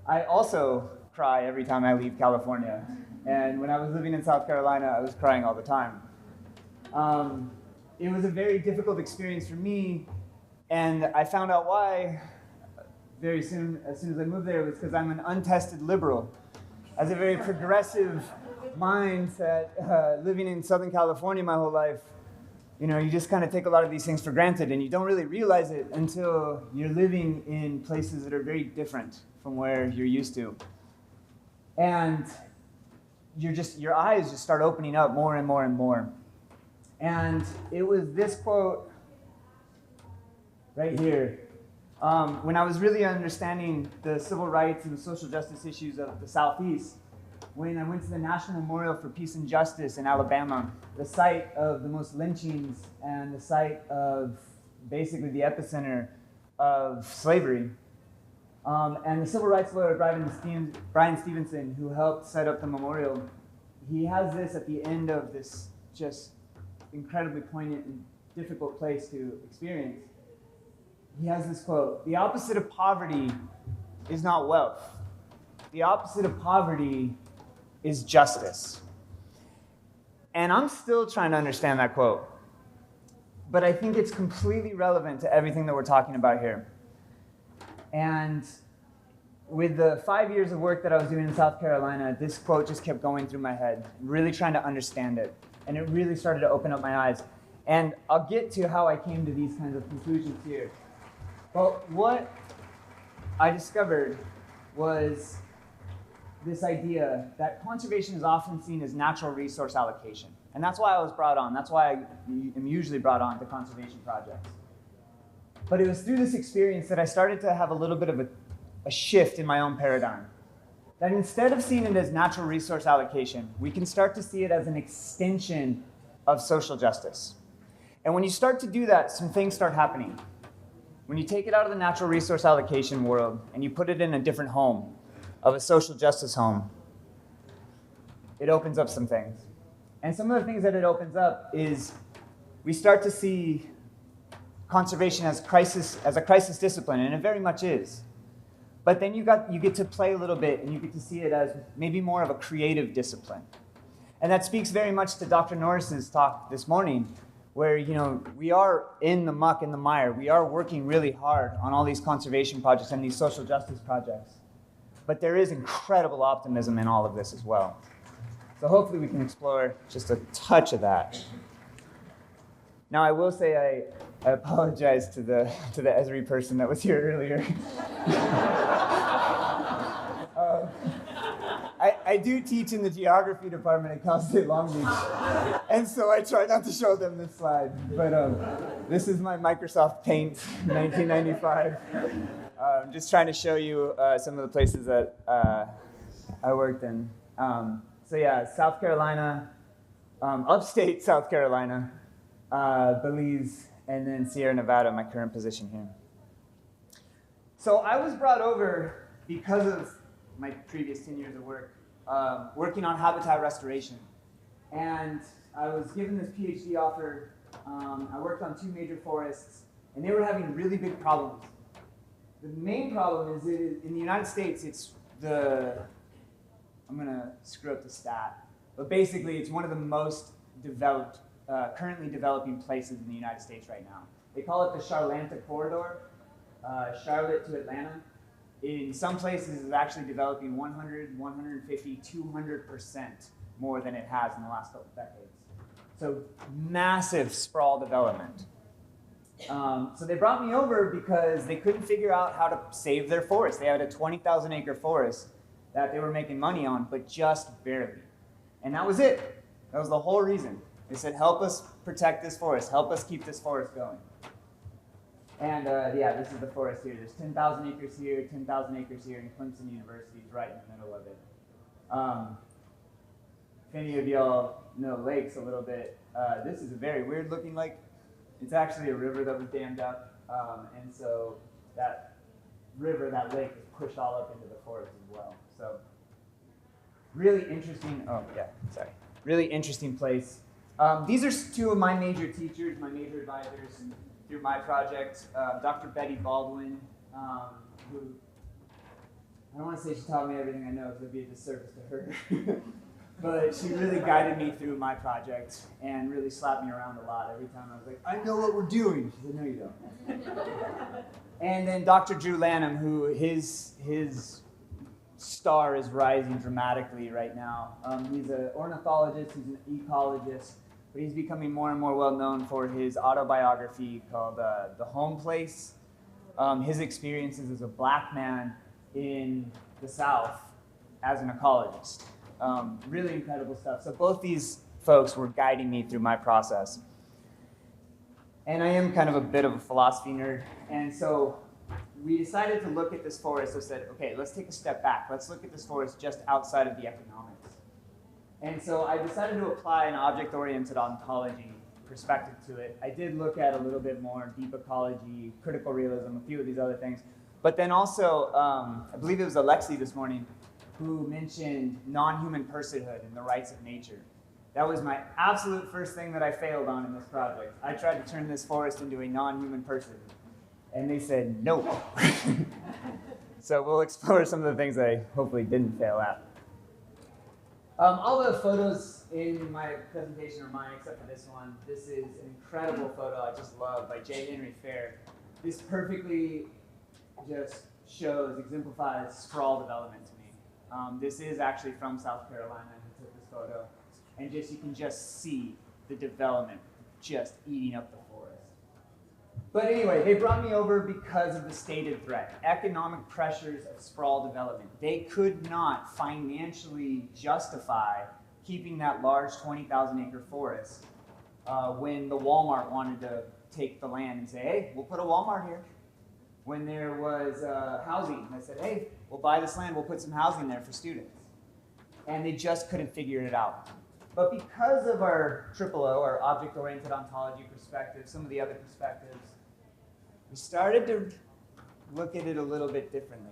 I also cry every time I leave California. And when I was living in South Carolina, I was crying all the time. It was a very difficult experience for me. And I found out why very soon, as soon as I moved there, it was because I'm an untested liberal. As a very progressive mindset, living in Southern California my whole life, you know, you just kind of take a lot of these things for granted, and you don't really realize it until you're living in places that are very different from where you're used to. And your eyes just start opening up more and more and more. And it was this quote right here. When I was really understanding the civil rights and the social justice issues of the Southeast, when I went to the National Memorial for Peace and Justice in Alabama, the site of the most lynchings and the site of basically the epicenter of slavery. And the civil rights lawyer, Brian Stevenson, who helped set up the memorial, he has this at the end of this just incredibly poignant and difficult place to experience. He has this quote: "The opposite of poverty is not wealth. The opposite of poverty is justice." And I'm still trying to understand that quote, but I think it's completely relevant to everything that we're talking about here. And with the 5 years of work that I was doing in South Carolina, this quote just kept going through my head, really trying to understand it. And it really started to open up my eyes. And I'll get to how I came to these kinds of conclusions here. But what I discovered was this idea that conservation is often seen as natural resource allocation. And that's why I was brought on. That's why I am usually brought on to conservation projects. But it was through this experience that I started to have a little bit of a shift in my own paradigm. That instead of seeing it as natural resource allocation, we can start to see it as an extension of social justice. And when you start to do that, some things start happening. When you take it out of the natural resource allocation world and you put it in a different home, of a social justice home, it opens up some things. And some of the things that it opens up is we start to see conservation as a crisis discipline, and it very much is. But then you get to play a little bit, and you get to see it as maybe more of a creative discipline. And that speaks very much to Dr. Norris's talk this morning, where we are in the muck and the mire. We are working really hard on all these conservation projects and these social justice projects. But there is incredible optimism in all of this as well. So hopefully we can explore just a touch of that. Now I will say I apologize to the Esri person that was here earlier. I do teach in the geography department at Cal State Long Beach, and so I try not to show them this slide. But this is my Microsoft Paint 1995. I'm just trying to show you some of the places that I worked in. So yeah, South Carolina, upstate South Carolina, Belize, and then Sierra Nevada, my current position here. So I was brought over because of my previous 10 years of work, working on habitat restoration. And I was given this PhD offer. I worked on 2 major forests, and they were having really big problems. The main problem is in the United States, I'm going to screw up the stat, but basically it's one of the most developed, currently developing places in the United States right now. They call it the Charlanta Corridor, Charlotte to Atlanta. In some places, it's actually developing 100, 150, 200% more than it has in the last couple of decades. So massive sprawl development. So they brought me over because they couldn't figure out how to save their forest. They had a 20,000 acre forest that they were making money on, but just barely. And that was it. That was the whole reason. They said, help us protect this forest. Help us keep this forest going. And yeah, this is the forest here. There's 10,000 acres here, 10,000 acres here, and Clemson University is right in the middle of it. If any of y'all know lakes a little bit, this is a very weird looking lake. It's actually a river that was dammed up, and so that river, that lake, is pushed all up into the forest as well. So really interesting, really interesting place. These are 2 of my major teachers, my major advisors through my project. Dr. Betty Baldwin, who, I don't want to say she taught me everything I know because it'd be a disservice to her. But she really guided me through my project and really slapped me around a lot. Every time I was like, I know what we're doing. She said, no, you don't. And then Dr. Drew Lanham, who his star is rising dramatically right now. He's an ornithologist, he's an ecologist, but he's becoming more and more well known for his autobiography called The Home Place. His experiences as a black man in the South as an ecologist. Really incredible stuff. So both these folks were guiding me through my process. And I am kind of a bit of a philosophy nerd. And so we decided to look at this forest and said, okay, let's take a step back. Let's look at this forest just outside of the economics. And so I decided to apply an object-oriented ontology perspective to it. I did look at a little bit more deep ecology, critical realism, a few of these other things. But then also, I believe it was Alexi this morning, who mentioned non-human personhood and the rights of nature. That was my absolute first thing that I failed on in this project. I tried to turn this forest into a non-human person, and they said no. So we'll explore some of the things I hopefully didn't fail at. All the photos in my presentation are mine except for this one. This is an incredible photo I just love by J. Henry Fair. This perfectly just exemplifies sprawl development to me. This is actually from South Carolina. Who took this photo. And you can just see the development just eating up the forest. But anyway, they brought me over because of the stated threat, economic pressures of sprawl development. They could not financially justify keeping that large 20,000 acre forest when the Walmart wanted to take the land and say, hey, we'll put a Walmart here. When there was housing, they said, hey, we'll buy this land, we'll put some housing there for students. And they just couldn't figure it out. But because of our OO, our object-oriented ontology perspective, some of the other perspectives, we started to look at it a little bit differently.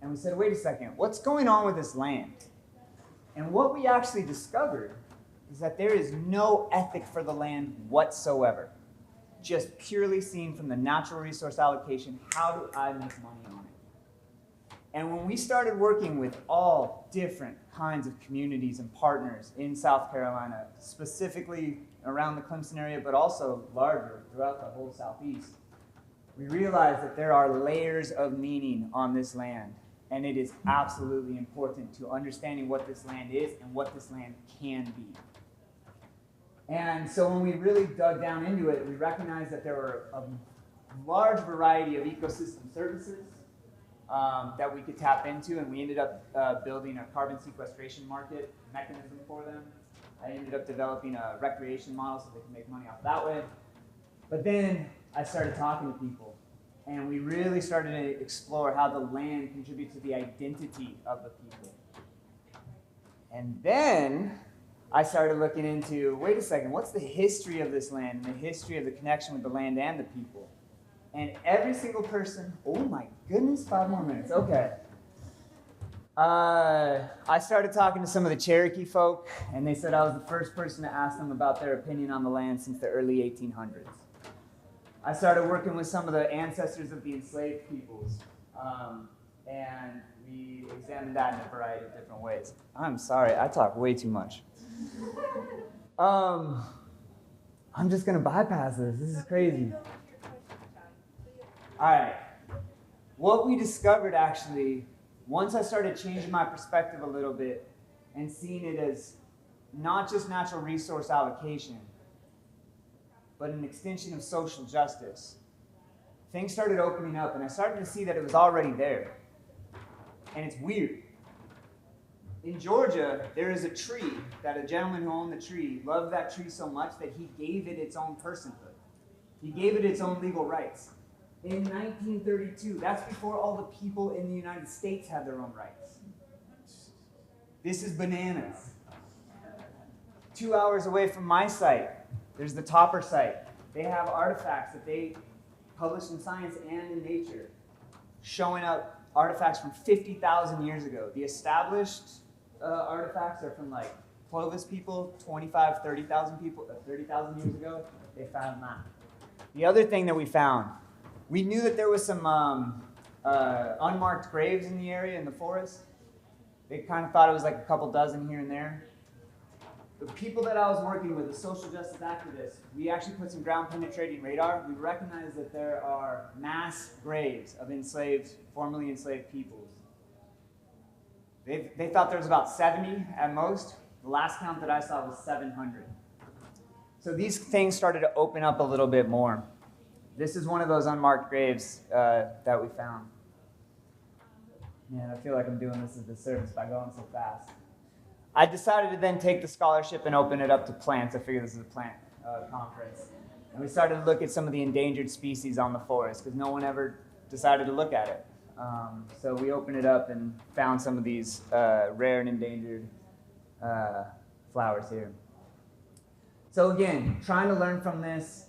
And we said, wait a second, what's going on with this land? And what we actually discovered is that there is no ethic for the land whatsoever. Just purely seen from the natural resource allocation, how do I make money on it? And when we started working with all different kinds of communities and partners in South Carolina, specifically around the Clemson area, but also larger throughout the whole Southeast, we realized that there are layers of meaning on this land. And it is absolutely important to understanding what this land is and what this land can be. And so when we really dug down into it, we recognized that there were a large variety of ecosystem services that we could tap into, and we ended up building a carbon sequestration market mechanism for them. I ended up developing a recreation model so they can make money off that way. But then I started talking to people, and we really started to explore how the land contributes to the identity of the people. And then I started looking into, wait a second, what's the history of this land and the history of the connection with the land and the people? And every single person, oh my goodness, 5 more minutes, okay. I started talking to some of the Cherokee folk, and they said I was the first person to ask them about their opinion on the land since the early 1800s. I started working with some of the ancestors of the enslaved peoples, and we examined that in a variety of different ways. I'm sorry, I talk way too much. I'm just gonna bypass this. This is crazy. All right. What we discovered actually, once I started changing my perspective a little bit and seeing it as not just natural resource allocation, but an extension of social justice, things started opening up, and I started to see that it was already there. And it's weird. In Georgia, there is a tree that a gentleman who owned the tree loved that tree so much that he gave it its own personhood. He gave it its own legal rights. In 1932, that's before all the people in the United States had their own rights. This is bananas. 2 hours away from my site, there's the Topper site. They have artifacts that they published in Science and in Nature, showing up artifacts from 50,000 years ago. The established artifacts are from like Clovis people, 25, 30,000 people, 30,000 years ago. They found that. The other thing that we found, we knew that there was some unmarked graves in the area in the forest. They kind of thought it was like a couple dozen here and there. The people that I was working with, the social justice activists, we actually put some ground penetrating radar. We recognized that there are mass graves of formerly enslaved peoples. They thought there was about 70 at most. The last count that I saw was 700. So these things started to open up a little bit more. This is one of those unmarked graves that we found. Man, I feel like I'm doing this as a disservice by going so fast. I decided to then take the scholarship and open it up to plants. I figured this is a plant conference. And we started to look at some of the endangered species on the forest because no one ever decided to look at it. So we opened it up and found some of these rare and endangered flowers here. So again, trying to learn from this,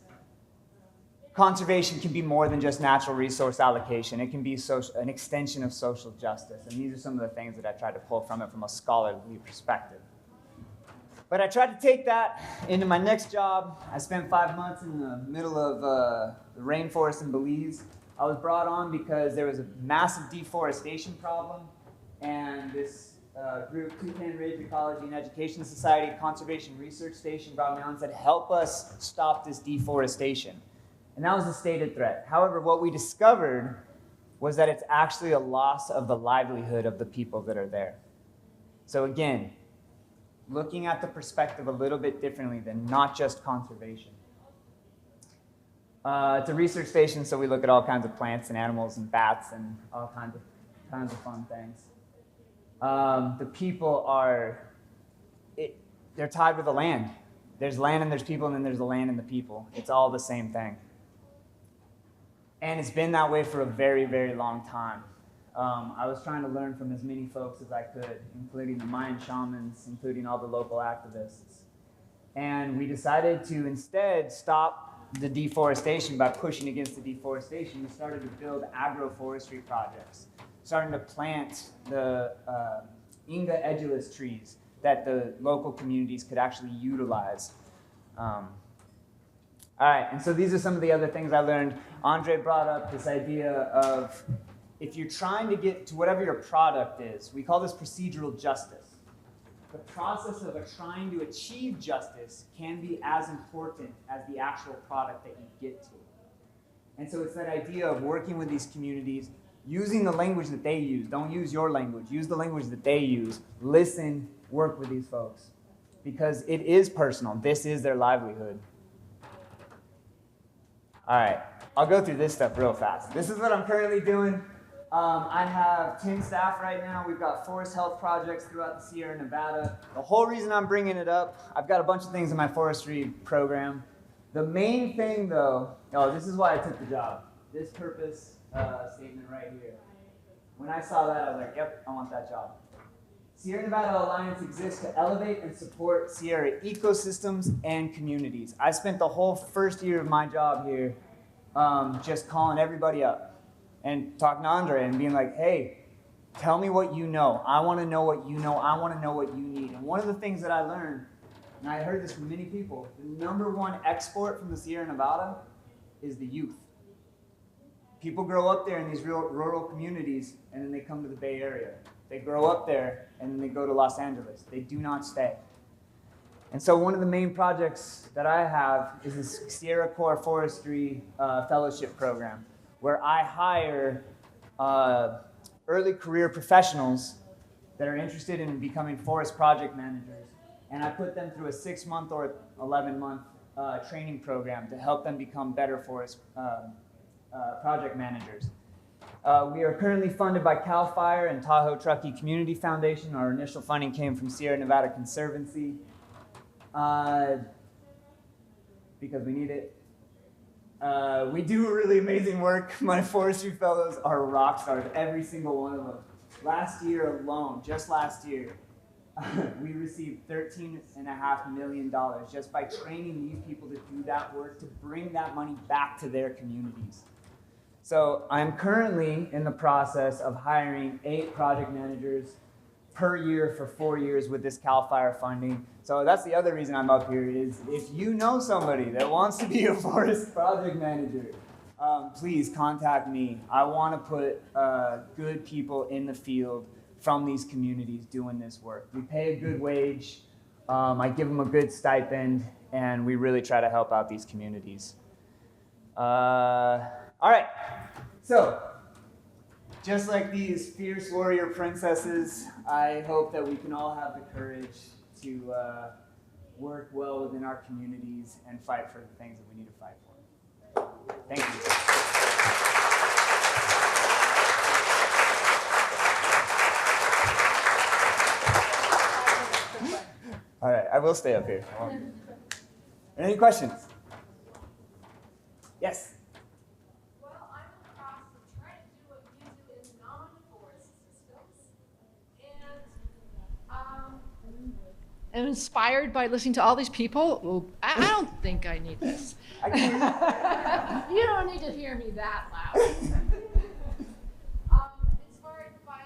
conservation can be more than just natural resource allocation. It can be an extension of social justice. And these are some of the things that I tried to pull from it from a scholarly perspective. But I tried to take that into my next job. I spent 5 months in the middle of the rainforest in Belize. I was brought on because there was a massive deforestation problem, and this group, Toucan Ridge Ecology and Education Society Conservation Research Station, brought me on and said, help us stop this deforestation. And that was a stated threat. However, what we discovered was that it's actually a loss of the livelihood of the people that are there. So again, looking at the perspective a little bit differently than not just conservation. It's a research station, so we look at all kinds of plants and animals and bats and all kinds of fun things. The people they're tied with the land. There's land and there's people, and then there's the land and the people. It's all the same thing. And it's been that way for a very, very long time. I was trying to learn from as many folks as I could, including the Mayan shamans, including all the local activists. And we decided to instead stop the deforestation by pushing against the deforestation. We started to build agroforestry projects, starting to plant the Inga edulis trees that the local communities could actually utilize. All right, and so these are some of the other things I learned. André brought up this idea of if you're trying to get to whatever your product is, we call this procedural justice. The process of trying to achieve justice can be as important as the actual product that you get to. And so it's that idea of working with these communities, using the language that they use. Don't use your language. Use the language that they use. Listen, work with these folks. Because it is personal. This is their livelihood. All right, I'll go through this stuff real fast. This is what I'm currently doing. I have 10 staff right now. We've got forest health projects throughout the Sierra Nevada. The whole reason I'm bringing it up, I've got a bunch of things in my forestry program. The main thing though, this is why I took the job. This purpose statement right here. When I saw that, I was like, yep, I want that job. Sierra Nevada Alliance exists to elevate and support Sierra ecosystems and communities. I spent the whole first year of my job here just calling everybody up and talking to André and being like, hey, tell me what you know. I want to know what you know. I want to know what you need. And one of the things that I learned, and I heard this from many people, the #1 export from the Sierra Nevada is the youth. People grow up there in these rural communities, and then they come to the Bay Area. They grow up there, and then they go to Los Angeles. They do not stay. And so one of the main projects that I have is this Sierra Core Forestry Fellowship Program, where I hire early career professionals that are interested in becoming forest project managers, and I put them through a 6-month or 11-month training program to help them become better forest project managers. We are currently funded by CAL FIRE and Tahoe Truckee Community Foundation. Our initial funding came from Sierra Nevada Conservancy because we need it. We do really amazing work. My forestry fellows are rock stars, every single one of them. Last year alone, just last year, we received $13.5 million just by training these people to do that work, to bring that money back to their communities. So I'm currently in the process of hiring 8 project managers per year for 4 years with this CAL FIRE funding. So that's the other reason I'm up here is if you know somebody that wants to be a forest project manager, please contact me. I want to put good people in the field from these communities doing this work. We pay a good wage. I give them a good stipend, and we really try to help out these communities. All right, so just like these fierce warrior princesses, I hope that we can all have the courage to work well within our communities and fight for the things that we need to fight for. Thank you. All right, I will stay up here. Any questions? Yes? Well, I'm in the process of trying to do what you do in non-forest systems. And I'm inspired by listening to all these people. Well, I don't think I need this. you know, don't need to hear me that loud. Inspired by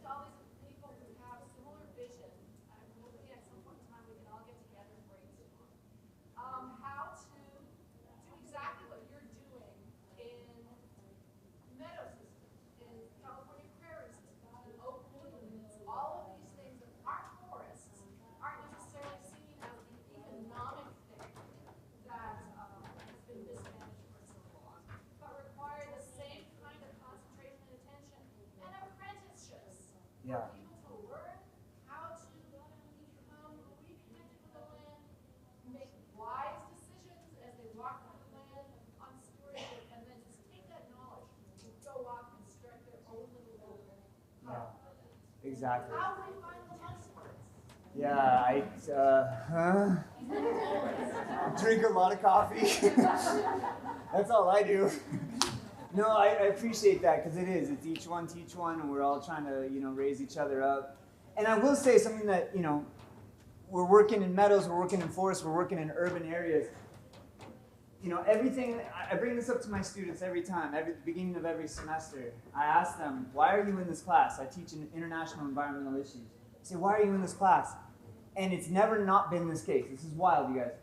all these people who have similar vision, I'm hoping at some point in time we can all get together and brainstorm how to do exactly what you're doing in meadow systems, in California prairie systems, in oak woodlands. All of these things that aren't forests aren't necessarily seen as the economic thing that has been mismanaged for so long, but require the same kind of concentration and attention and apprenticeships for people to learn how to become reconnected with the land, make wise decisions as they walk through the land on stewardship, and then just take that knowledge and go off and start their own little building. Exactly. How do we find those experts? Yeah, drink a lot of coffee. That's all I do. No, I appreciate that because it's each one teach one, and we're all trying to, raise each other up. And I will say something that, we're working in meadows, we're working in forests, we're working in urban areas. Everything, I bring this up to my students every time, at the beginning of every semester. I ask them, why are you in this class? I teach in international environmental issues. I say, why are you in this class? And it's never not been this case. This is wild, you guys.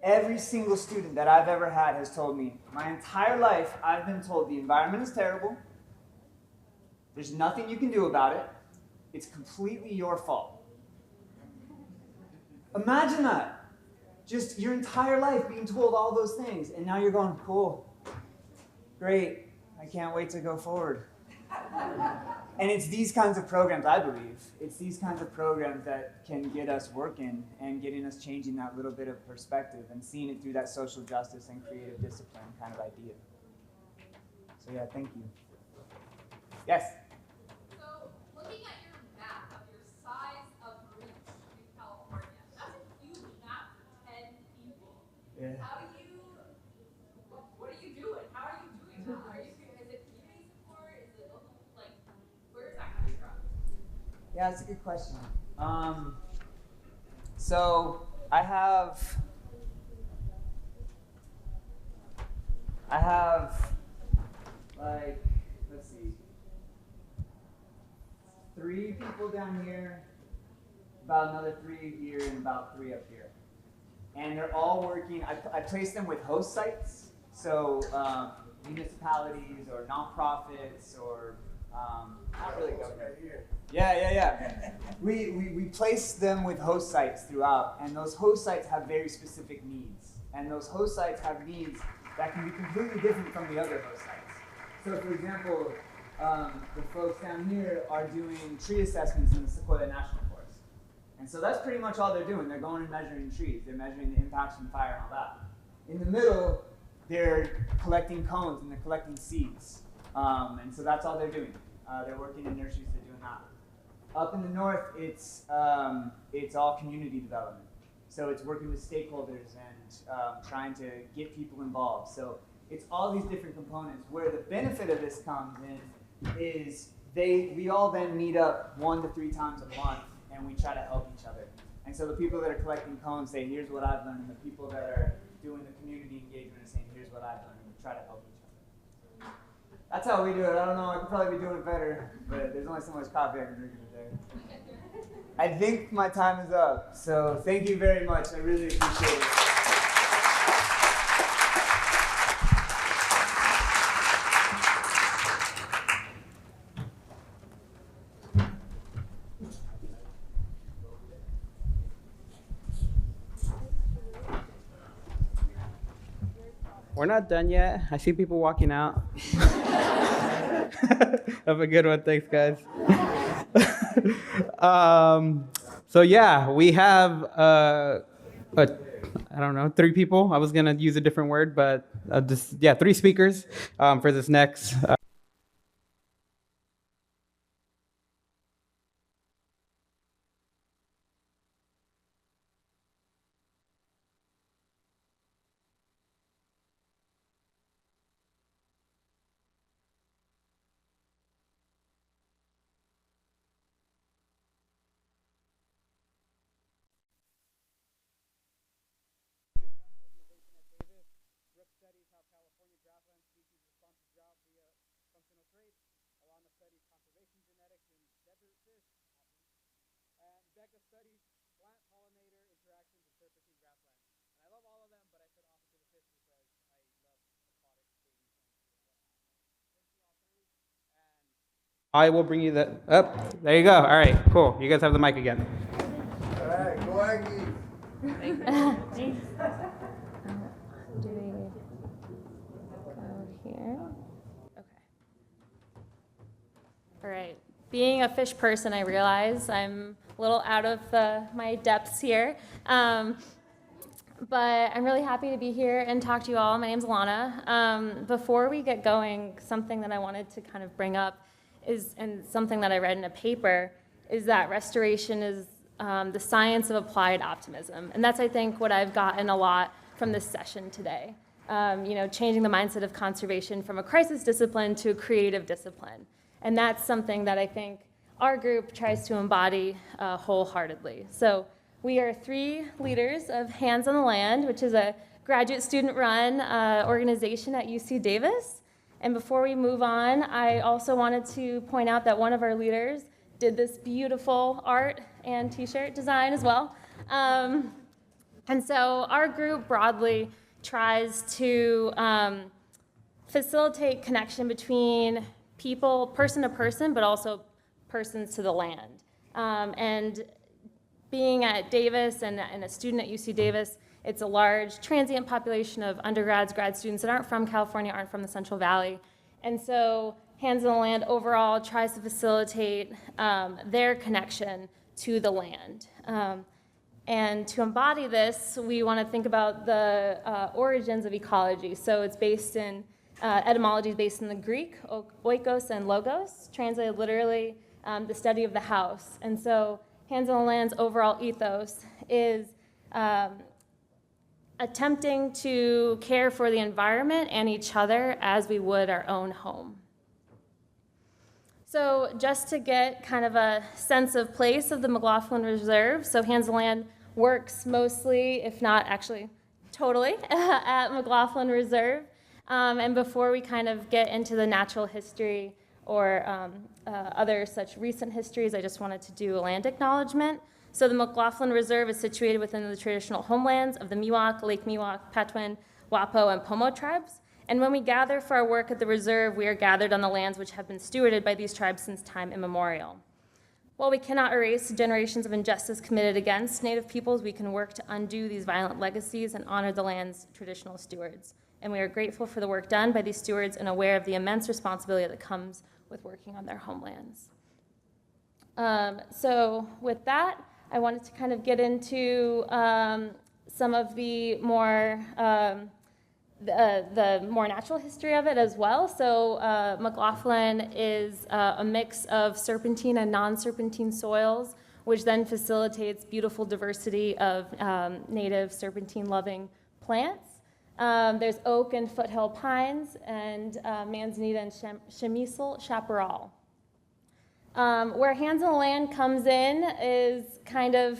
Every single student that I've ever had has told me, my entire life, I've been told the environment is terrible. There's nothing you can do about it. It's completely your fault. Imagine that. Just your entire life being told all those things, and now you're going, cool, great, I can't wait to go forward. And it's these kinds of programs, I believe, it's these kinds of programs that can get us working and getting us changing that little bit of perspective and seeing it through that social justice and creative discipline kind of idea. So yeah, thank you. Yes? So, looking at your map of your size of reach in California, that's a huge map for 10 people. Yeah. How do you, what are you doing? How are you doing that? Is it community support? Is it local, where is that coming from? Yeah, that's a good question. So I have let's see, 3 people down here, about another 3 here, and about 3 up here. And they're all working, I place them with host sites, so municipalities or nonprofits or not really government. Yeah. We place them with host sites throughout, and those host sites have very specific needs. And those host sites have needs that can be completely different from the other host sites. So for example, the folks down here are doing tree assessments in the Sequoia National Forest. And so that's pretty much all they're doing. They're going and measuring trees. They're measuring the impacts from fire and all that. In the middle, they're collecting cones and they're collecting seeds. And so that's all they're doing. They're working in nurseries, they're doing that. Up in the north, it's all community development. So it's working with stakeholders and trying to get people involved. So it's all these different components. Where the benefit of this comes in is we all then meet up 1 to 3 times a month and we try to help each other. And so the people that are collecting cones say, here's what I've learned, and the people that are doing the community engagement are saying, here's what I've learned, and we try to help each other. That's how we do it. I don't know, I could probably be doing it better, but there's only so much coffee I can drink in a day. I think my time is up, so thank you very much. I really appreciate it. We're not done yet. I see people walking out. Have a good one. Thanks, guys. So yeah, we have, I don't know, 3 people. I was going to use a different word, but 3 speakers for this next. Brooke studies how California drought married. Alana studies conservation genetics in desert fish. And Becca studies plant pollinator interactions and surfacing grasslands. And I love all of them, but I said opposite of fish because I love aquatic things and whatnot. Thank you all three. And I will bring you the up. There you go. All right, cool. You guys have the mic again. All right, go Aggies. Do we go here? Okay. All right. Being a fish person, I realize I'm a little out of my depths here. But I'm really happy to be here and talk to you all. My name's Alana. Before we get going, something that I wanted to kind of bring up is, and something that I read in a paper, is that restoration is the science of applied optimism. And that's, I think, what I've gotten a lot from this session today. Changing the mindset of conservation from a crisis discipline to a creative discipline. And that's something that I think our group tries to embody wholeheartedly. So we are 3 leaders of Hands on the Land, which is a graduate student-run organization at UC Davis. And before we move on, I also wanted to point out that one of our leaders did this beautiful art and t-shirt design as well. And so our group broadly tries to facilitate connection between people, person to person, but also persons to the land. And being at Davis and a student at UC Davis, it's a large transient population of undergrads, grad students that aren't from California, aren't from the Central Valley. And so Hands on the Land overall tries to facilitate their connection to the land. And to embody this, we want to think about the origins of ecology. So it's based in, etymology is based in the Greek, oikos and logos, translated literally the study of the house. And so Hands on the Land's overall ethos is attempting to care for the environment and each other as we would our own home. So just to get kind of a sense of place of the McLaughlin Reserve, so Hands on the Land works mostly, if not actually totally, at McLaughlin Reserve. And before we kind of get into the natural history or other such recent histories, I just wanted to do a land acknowledgement. So the McLaughlin Reserve is situated within the traditional homelands of the Miwok, Lake Miwok, Patwin, Wapo, and Pomo tribes. And when we gather for our work at the reserve, we are gathered on the lands which have been stewarded by these tribes since time immemorial. While we cannot erase generations of injustice committed against Native peoples, we can work to undo these violent legacies and honor the land's traditional stewards. And we are grateful for the work done by these stewards and aware of the immense responsibility that comes with working on their homelands. So with that, I wanted to kind of get into some of the more natural history of it as well. So McLaughlin is a mix of serpentine and non-serpentine soils, which then facilitates beautiful diversity of native serpentine-loving plants. There's oak and foothill pines, and manzanita and chemisal chaparral. Where Hands on the Land comes in is kind of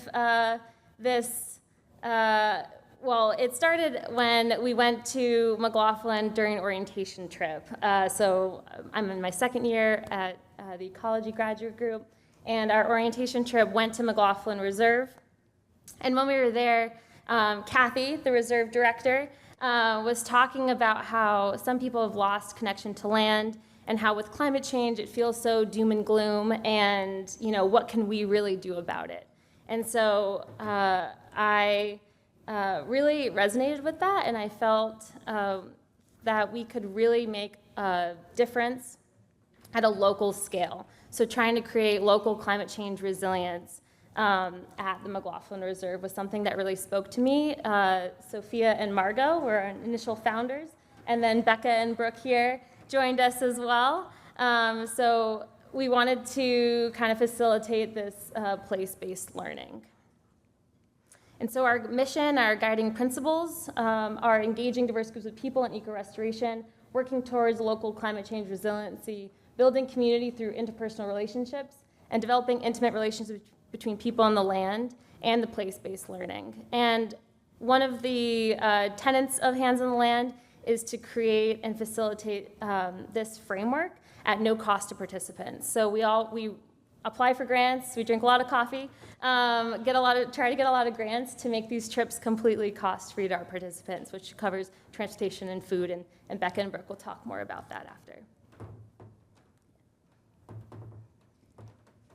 this, well, it started when we went to McLaughlin during an orientation trip. So I'm in my second year at the ecology graduate group, and our orientation trip went to McLaughlin Reserve. And when we were there, Kathy, the reserve director, was talking about how some people have lost connection to land and how with climate change it feels so doom and gloom, and what can we really do about it? And so I really resonated with that, and I felt that we could really make a difference at a local scale. So trying to create local climate change resilience at the McLaughlin Reserve was something that really spoke to me. Sophia and Margot were our initial founders, and then Becca and Brooke here joined us as well. So we wanted to kind of facilitate this place-based learning. And so our mission, our guiding principles are engaging diverse groups of people in eco-restoration, working towards local climate change resiliency, building community through interpersonal relationships, and developing intimate relationships between people and the land, and the place-based learning. And one of the tenets of Hands on the Land is to create and facilitate this framework at no cost to participants. So we apply for grants, we drink a lot of coffee, try to get a lot of grants to make these trips completely cost-free to our participants, which covers transportation and food, and Becca and Brooke will talk more about that after.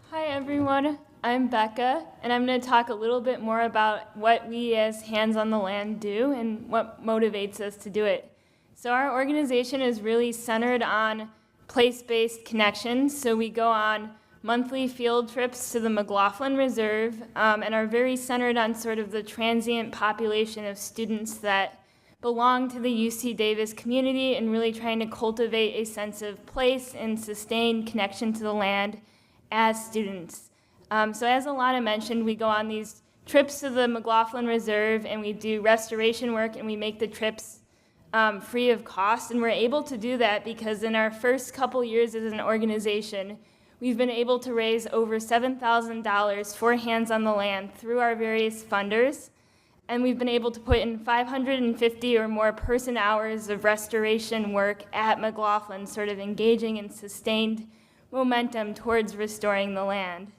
Hi everyone, I'm Becca, and I'm going to talk a little bit more about what we as Hands on the Land do and what motivates us to do it. So our organization is really centered on place-based connections, so we go on monthly field trips to the McLaughlin Reserve and are very centered on sort of the transient population of students that belong to the UC Davis community and really trying to cultivate a sense of place and sustained connection to the land as students. So as Alana mentioned, we go on these trips to the McLaughlin Reserve and we do restoration work and we make the trips free of cost. And we're able to do that because in our first couple years as an organization, we've been able to raise over $7,000 for Hands on the Land through our various funders. And we've been able to put in 550 or more person hours of restoration work at McLaughlin, sort of engaging in sustained momentum towards restoring the land.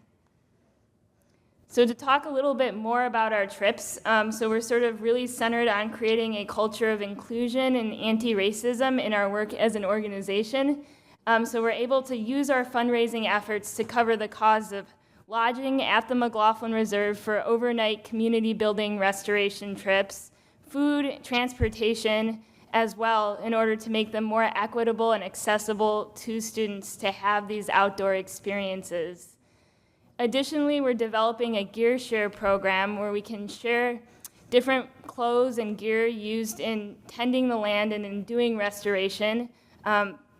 So to talk a little bit more about our trips, so we're sort of really centered on creating a culture of inclusion and anti-racism in our work as an organization. So we're able to use our fundraising efforts to cover the cost of lodging at the McLaughlin Reserve for overnight community building restoration trips, food, transportation, as well, in order to make them more equitable and accessible to students to have these outdoor experiences. Additionally, we're developing a gear share program where we can share different clothes and gear used in tending the land and in doing restoration,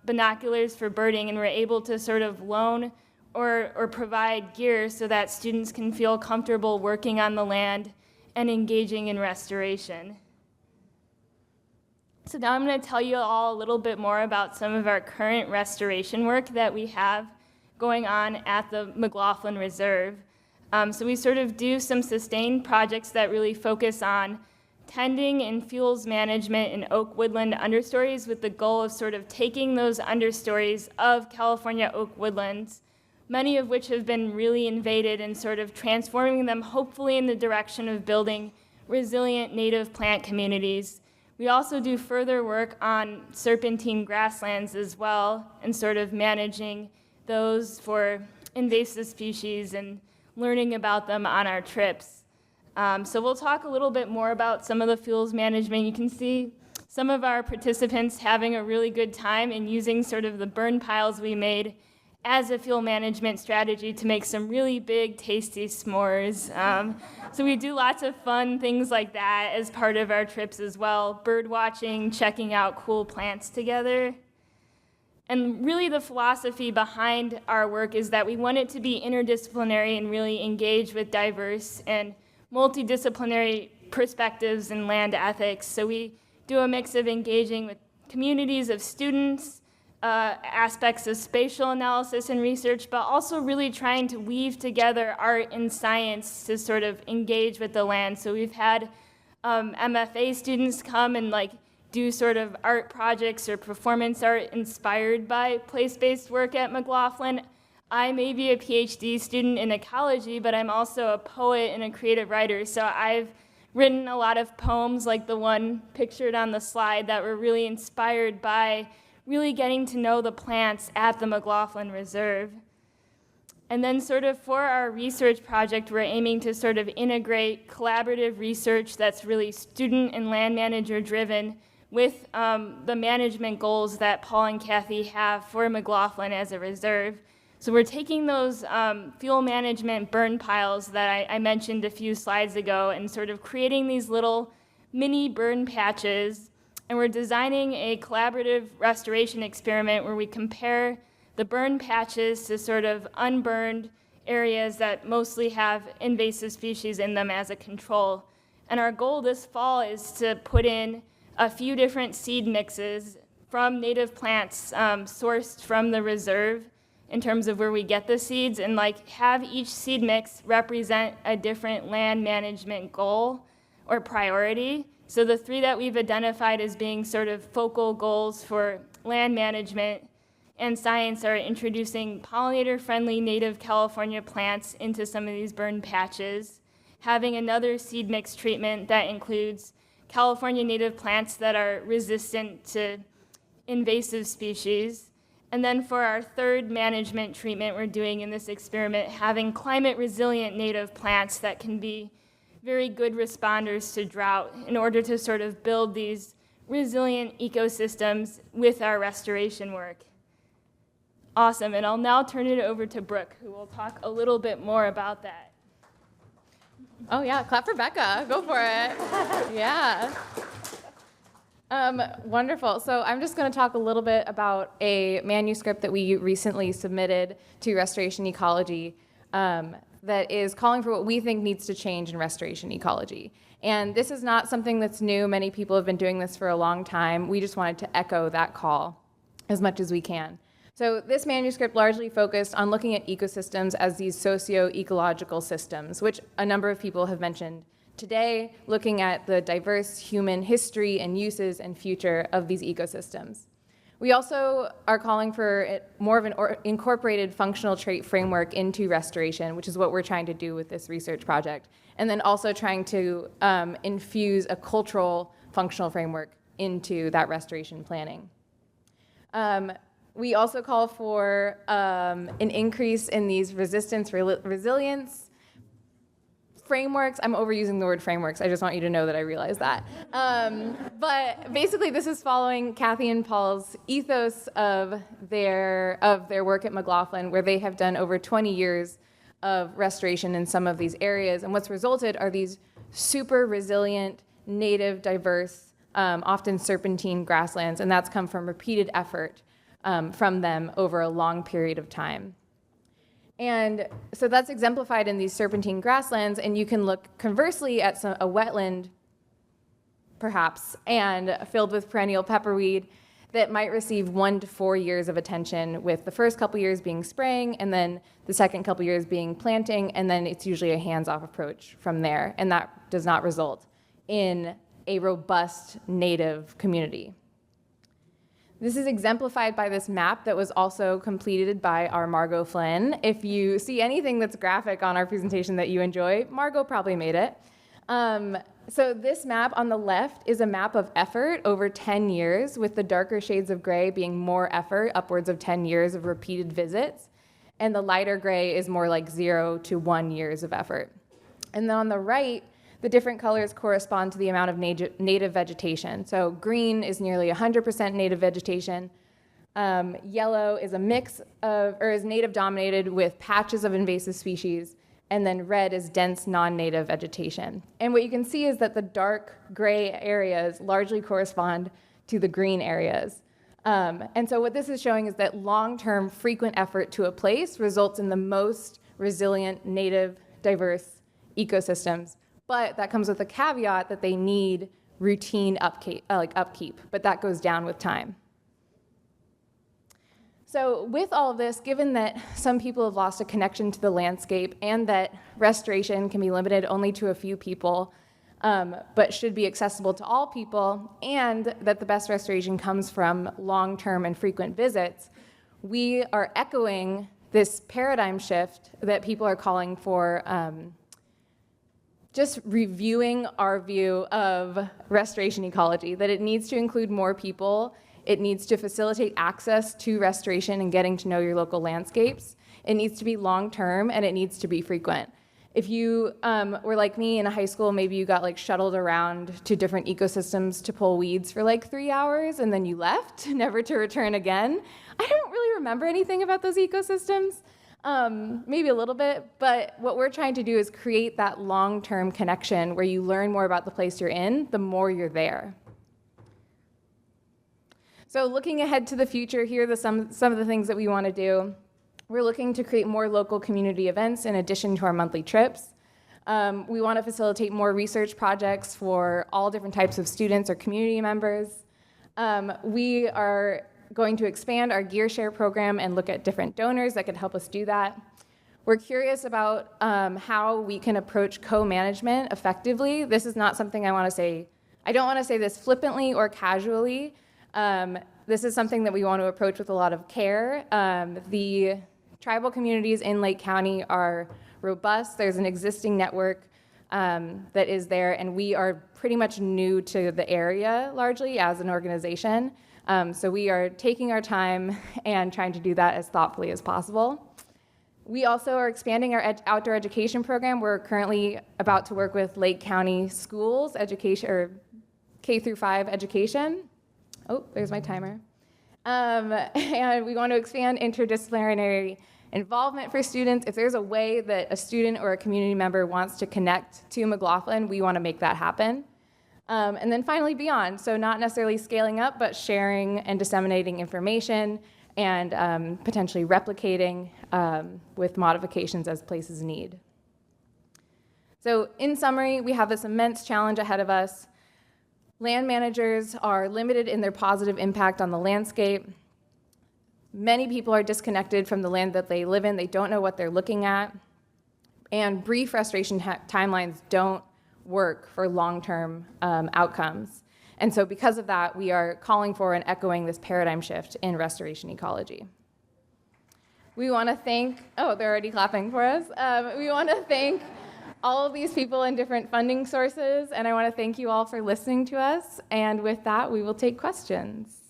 binoculars for birding, and we're able to sort of loan or provide gear so that students can feel comfortable working on the land and engaging in restoration. So now I'm going to tell you all a little bit more about some of our current restoration work that we have going on at the McLaughlin Reserve. So we sort of do some sustained projects that really focus on tending and fuels management in oak woodland understories with the goal of sort of taking those understories of California oak woodlands, many of which have been really invaded, and sort of transforming them hopefully in the direction of building resilient native plant communities. We also do further work on serpentine grasslands as well, and sort of managing those for invasive species and learning about them on our trips. So we'll talk a little bit more about some of the fuels management. You can see some of our participants having a really good time and using sort of the burn piles we made as a fuel management strategy to make some really big, tasty s'mores. So we do lots of fun things like that as part of our trips as well, bird watching, checking out cool plants together. And really the philosophy behind our work is that we want it to be interdisciplinary and really engage with diverse and multidisciplinary perspectives in land ethics. So we do a mix of engaging with communities of students, aspects of spatial analysis and research, but also really trying to weave together art and science to sort of engage with the land. So we've had MFA students come and do sort of art projects or performance art inspired by place-based work at McLaughlin. I may be a PhD student in ecology, but I'm also a poet and a creative writer. So I've written a lot of poems like the one pictured on the slide that were really inspired by really getting to know the plants at the McLaughlin Reserve. And then sort of for our research project, we're aiming to sort of integrate collaborative research that's really student and land manager driven with the management goals that Paul and Kathy have for McLaughlin as a reserve. So we're taking those fuel management burn piles that I mentioned a few slides ago and sort of creating these little mini burn patches. And we're designing a collaborative restoration experiment where we compare the burn patches to sort of unburned areas that mostly have invasive species in them as a control. And our goal this fall is to put in a few different seed mixes from native plants sourced from the reserve in terms of where we get the seeds, and have each seed mix represent a different land management goal or priority So the three that we've identified as being sort of focal goals for land management and science are introducing pollinator-friendly native California plants into some of these burn patches, having another seed mix treatment that includes California native plants that are resistant to invasive species, and then for our third management treatment we're doing in this experiment, having climate-resilient native plants that can be very good responders to drought in order to sort of build these resilient ecosystems with our restoration work. Awesome, and I'll now turn it over to Brooke, who will talk a little bit more about that. Oh yeah, clap for Becca, go for it. Yeah. Wonderful. So I'm just going to talk a little bit about a manuscript that we recently submitted to Restoration Ecology that is calling for what we think needs to change in restoration ecology. And this is not something that's new. Many people have been doing this for a long time. We just wanted to echo that call as much as we can. So this manuscript largely focused on looking at ecosystems as these socio-ecological systems, which a number of people have mentioned today, looking at the diverse human history and uses and future of these ecosystems. We also are calling for more of an incorporated functional trait framework into restoration, which is what we're trying to do with this research project, and then also trying to infuse a cultural functional framework into that restoration planning. We also call for an increase in these resilience frameworks. I'm overusing the word frameworks. I just want you to know that I realize that. But basically, this is following Kathy and Paul's ethos of their work at McLaughlin, where they have done over 20 years of restoration in some of these areas. And what's resulted are these super resilient, native, diverse, often serpentine grasslands. And that's come from repeated effort from them over a long period of time. And so that's exemplified in these serpentine grasslands, and you can look conversely at a wetland, perhaps, and filled with perennial pepperweed that might receive 1 to 4 years of attention, with the first couple years being spraying, and then the second couple years being planting, and then it's usually a hands-off approach from there, and that does not result in a robust native community. This is exemplified by this map that was also completed by our Margot Flynn. If you see anything that's graphic on our presentation that you enjoy, Margot probably made it. So this map on the left is a map of effort over 10 years, with the darker shades of gray being more effort, upwards of 10 years of repeated visits. And the lighter gray is more like 0 to 1 years of effort. And then on the right, the different colors correspond to the amount of native vegetation. So green is nearly 100% native vegetation. Yellow is a mix of, or is native dominated with patches of invasive species. And then red is dense non-native vegetation. And what you can see is that the dark gray areas largely correspond to the green areas. And so what this is showing is that long-term frequent effort to a place results in the most resilient, native, diverse ecosystems. But that comes with a caveat that they need routine upkeep, but that goes down with time. So with all of this, given that some people have lost a connection to the landscape and that restoration can be limited only to a few people, but should be accessible to all people, and that the best restoration comes from long-term and frequent visits, we are echoing this paradigm shift that people are calling for, just reviewing our view of restoration ecology, that it needs to include more people, it needs to facilitate access to restoration and getting to know your local landscapes, it needs to be long-term, and it needs to be frequent. If you were like me in high school, maybe you got shuttled around to different ecosystems to pull weeds for 3 hours, and then you left, never to return again. I don't really remember anything about those ecosystems. Maybe a little bit, but what we're trying to do is create that long-term connection where you learn more about the place you're in, the more you're there. So looking ahead to the future, here are some of the things that we want to do. We're looking to create more local community events in addition to our monthly trips. We want to facilitate more research projects for all different types of students or community members. We are going to expand our gear share program and look at different donors that could help us do that. We're curious about how we can approach co-management effectively. This is not something I want to say I don't want to say this flippantly or casually. This is something that we want to approach with a lot of care. The tribal communities in Lake County are robust. There's an existing network that is there, and we are pretty much new to the area largely as an organization. So we are taking our time and trying to do that as thoughtfully as possible. We also are expanding our outdoor education program. We're currently about to work with Lake County schools, education, or K through 5 education. Oh, there's my timer. And we want to expand interdisciplinary involvement for students. If there's a way that a student or a community member wants to connect to McLaughlin, we want to make that happen. And then finally, beyond. So not necessarily scaling up, but sharing and disseminating information and potentially replicating with modifications as places need. So in summary, we have this immense challenge ahead of us. Land managers are limited in their positive impact on the landscape. Many people are disconnected from the land that they live in. They don't know what they're looking at. And brief restoration timelines don't work for long-term outcomes. And so because of that, we are calling for and echoing this paradigm shift in restoration ecology. We want to thank, oh, they're already clapping for us. We want to thank all of these people and different funding sources, and I want to thank you all for listening to us. And with that, we will take questions.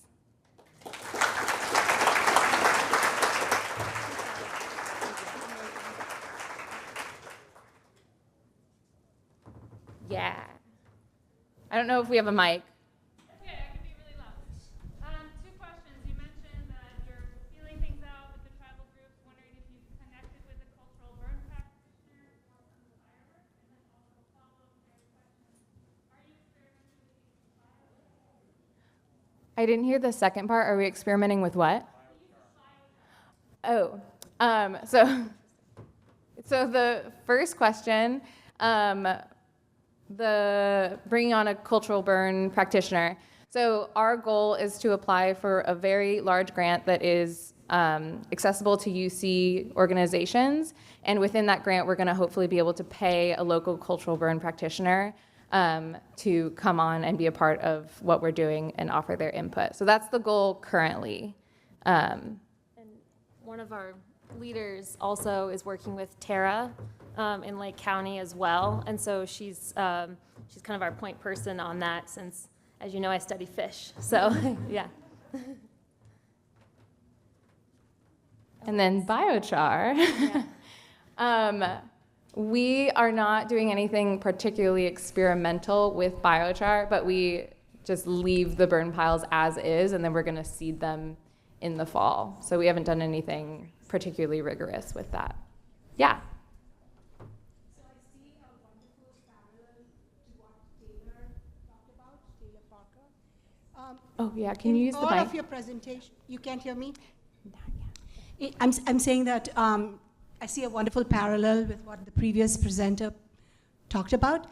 Yeah. I don't know if we have a mic. Okay, I can be really loud. Two questions. You mentioned that you're feeling things out with the tribal groups, wondering if you've connected with a cultural burn practitioner or some of the firework, and then also follow-up to your question, are you experimenting with using fireworks? I didn't hear the second part. Are we experimenting with what? Oh, so the first question, the bringing on a cultural burn practitioner. So our goal is to apply for a very large grant that is accessible to UC organizations. And within that grant, we're going to hopefully be able to pay a local cultural burn practitioner to come on and be a part of what we're doing and offer their input. So that's the goal currently. And one of our leaders also is working with Tara in Lake County as well, and so she's kind of our point person on that, since, as you know, I study fish. So yeah. And then biochar. Yeah. We are not doing anything particularly experimental with biochar, but we just leave the burn piles as is, and then we're going to seed them in the fall. So we haven't done anything particularly rigorous with that. Yeah. So I see a wonderful parallel to what Taylor talked about, Taylor Parker. Oh yeah, can you use the mic? In all of your presentation, you can't hear me? I'm saying that I see a wonderful parallel with what the previous presenter talked about.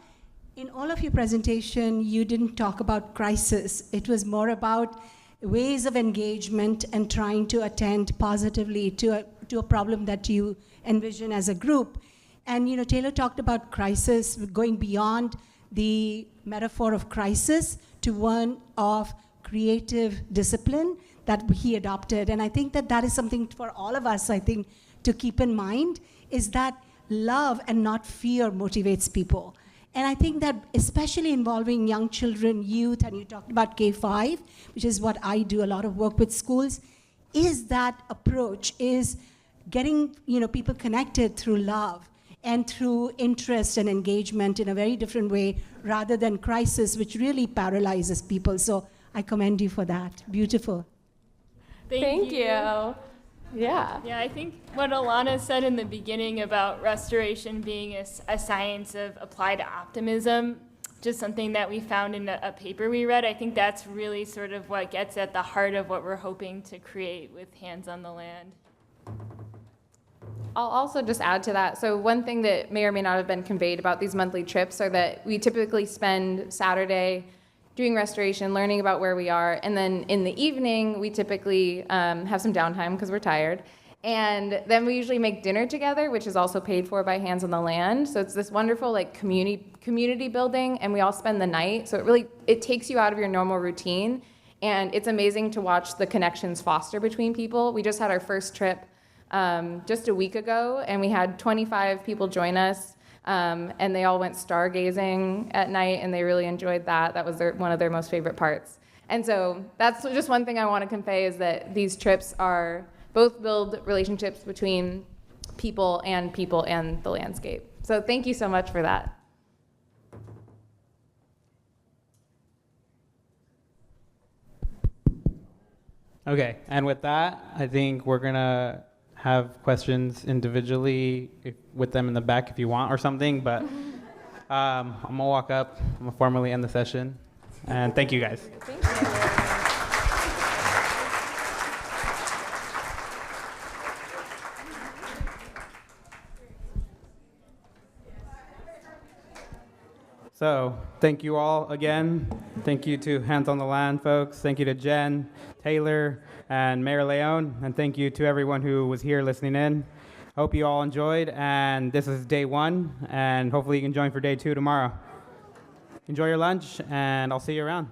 In all of your presentation, you didn't talk about crisis. It was more about ways of engagement and trying to attend positively to a problem that you envision as a group. And Taylor talked about crisis, going beyond the metaphor of crisis to one of creative discipline that he adopted. And I think that is something for all of us, I think, to keep in mind, is that love and not fear motivates people. And I think that especially involving young children, youth, and you talked about K-5, which is what I do a lot of work with schools, is that approach, is getting people connected through love and through interest and engagement in a very different way, rather than crisis, which really paralyzes people. So I commend you for that. Beautiful. Thank you. Yeah. Yeah, I think what Alana said in the beginning about restoration being a science of applied optimism, just something that we found in a paper we read, I think that's really sort of what gets at the heart of what we're hoping to create with Hands on the Land. I'll also just add to that. So one thing that may or may not have been conveyed about these monthly trips are that we typically spend Saturday doing restoration, learning about where we are, and then in the evening, we typically have some downtime because we're tired, And then we usually make dinner together, which is also paid for by Hands on the Land. So it's this wonderful like community building, and we all spend the night. So it takes you out of your normal routine, and it's amazing to watch the connections foster between people. We just had our first trip just a week ago, and we had 25 people join us, and they all went stargazing at night, and they really enjoyed that. That was one of their most favorite parts. And so that's just one thing I want to convey, is that these trips are both build relationships between people and the landscape. So thank you so much for that. Okay, and with that, I think we're gonna have questions individually with them in the back if you want or something, but I'm gonna walk up, I'm gonna formally end the session, and thank you guys. Thank you. So thank you all again. Thank you to Hands on the Land folks. Thank you to Jen, Taylor, and Mayor León. And thank you to everyone who was here listening in. Hope you all enjoyed. And this is day 1. And hopefully you can join for day 2 tomorrow. Enjoy your lunch, and I'll see you around.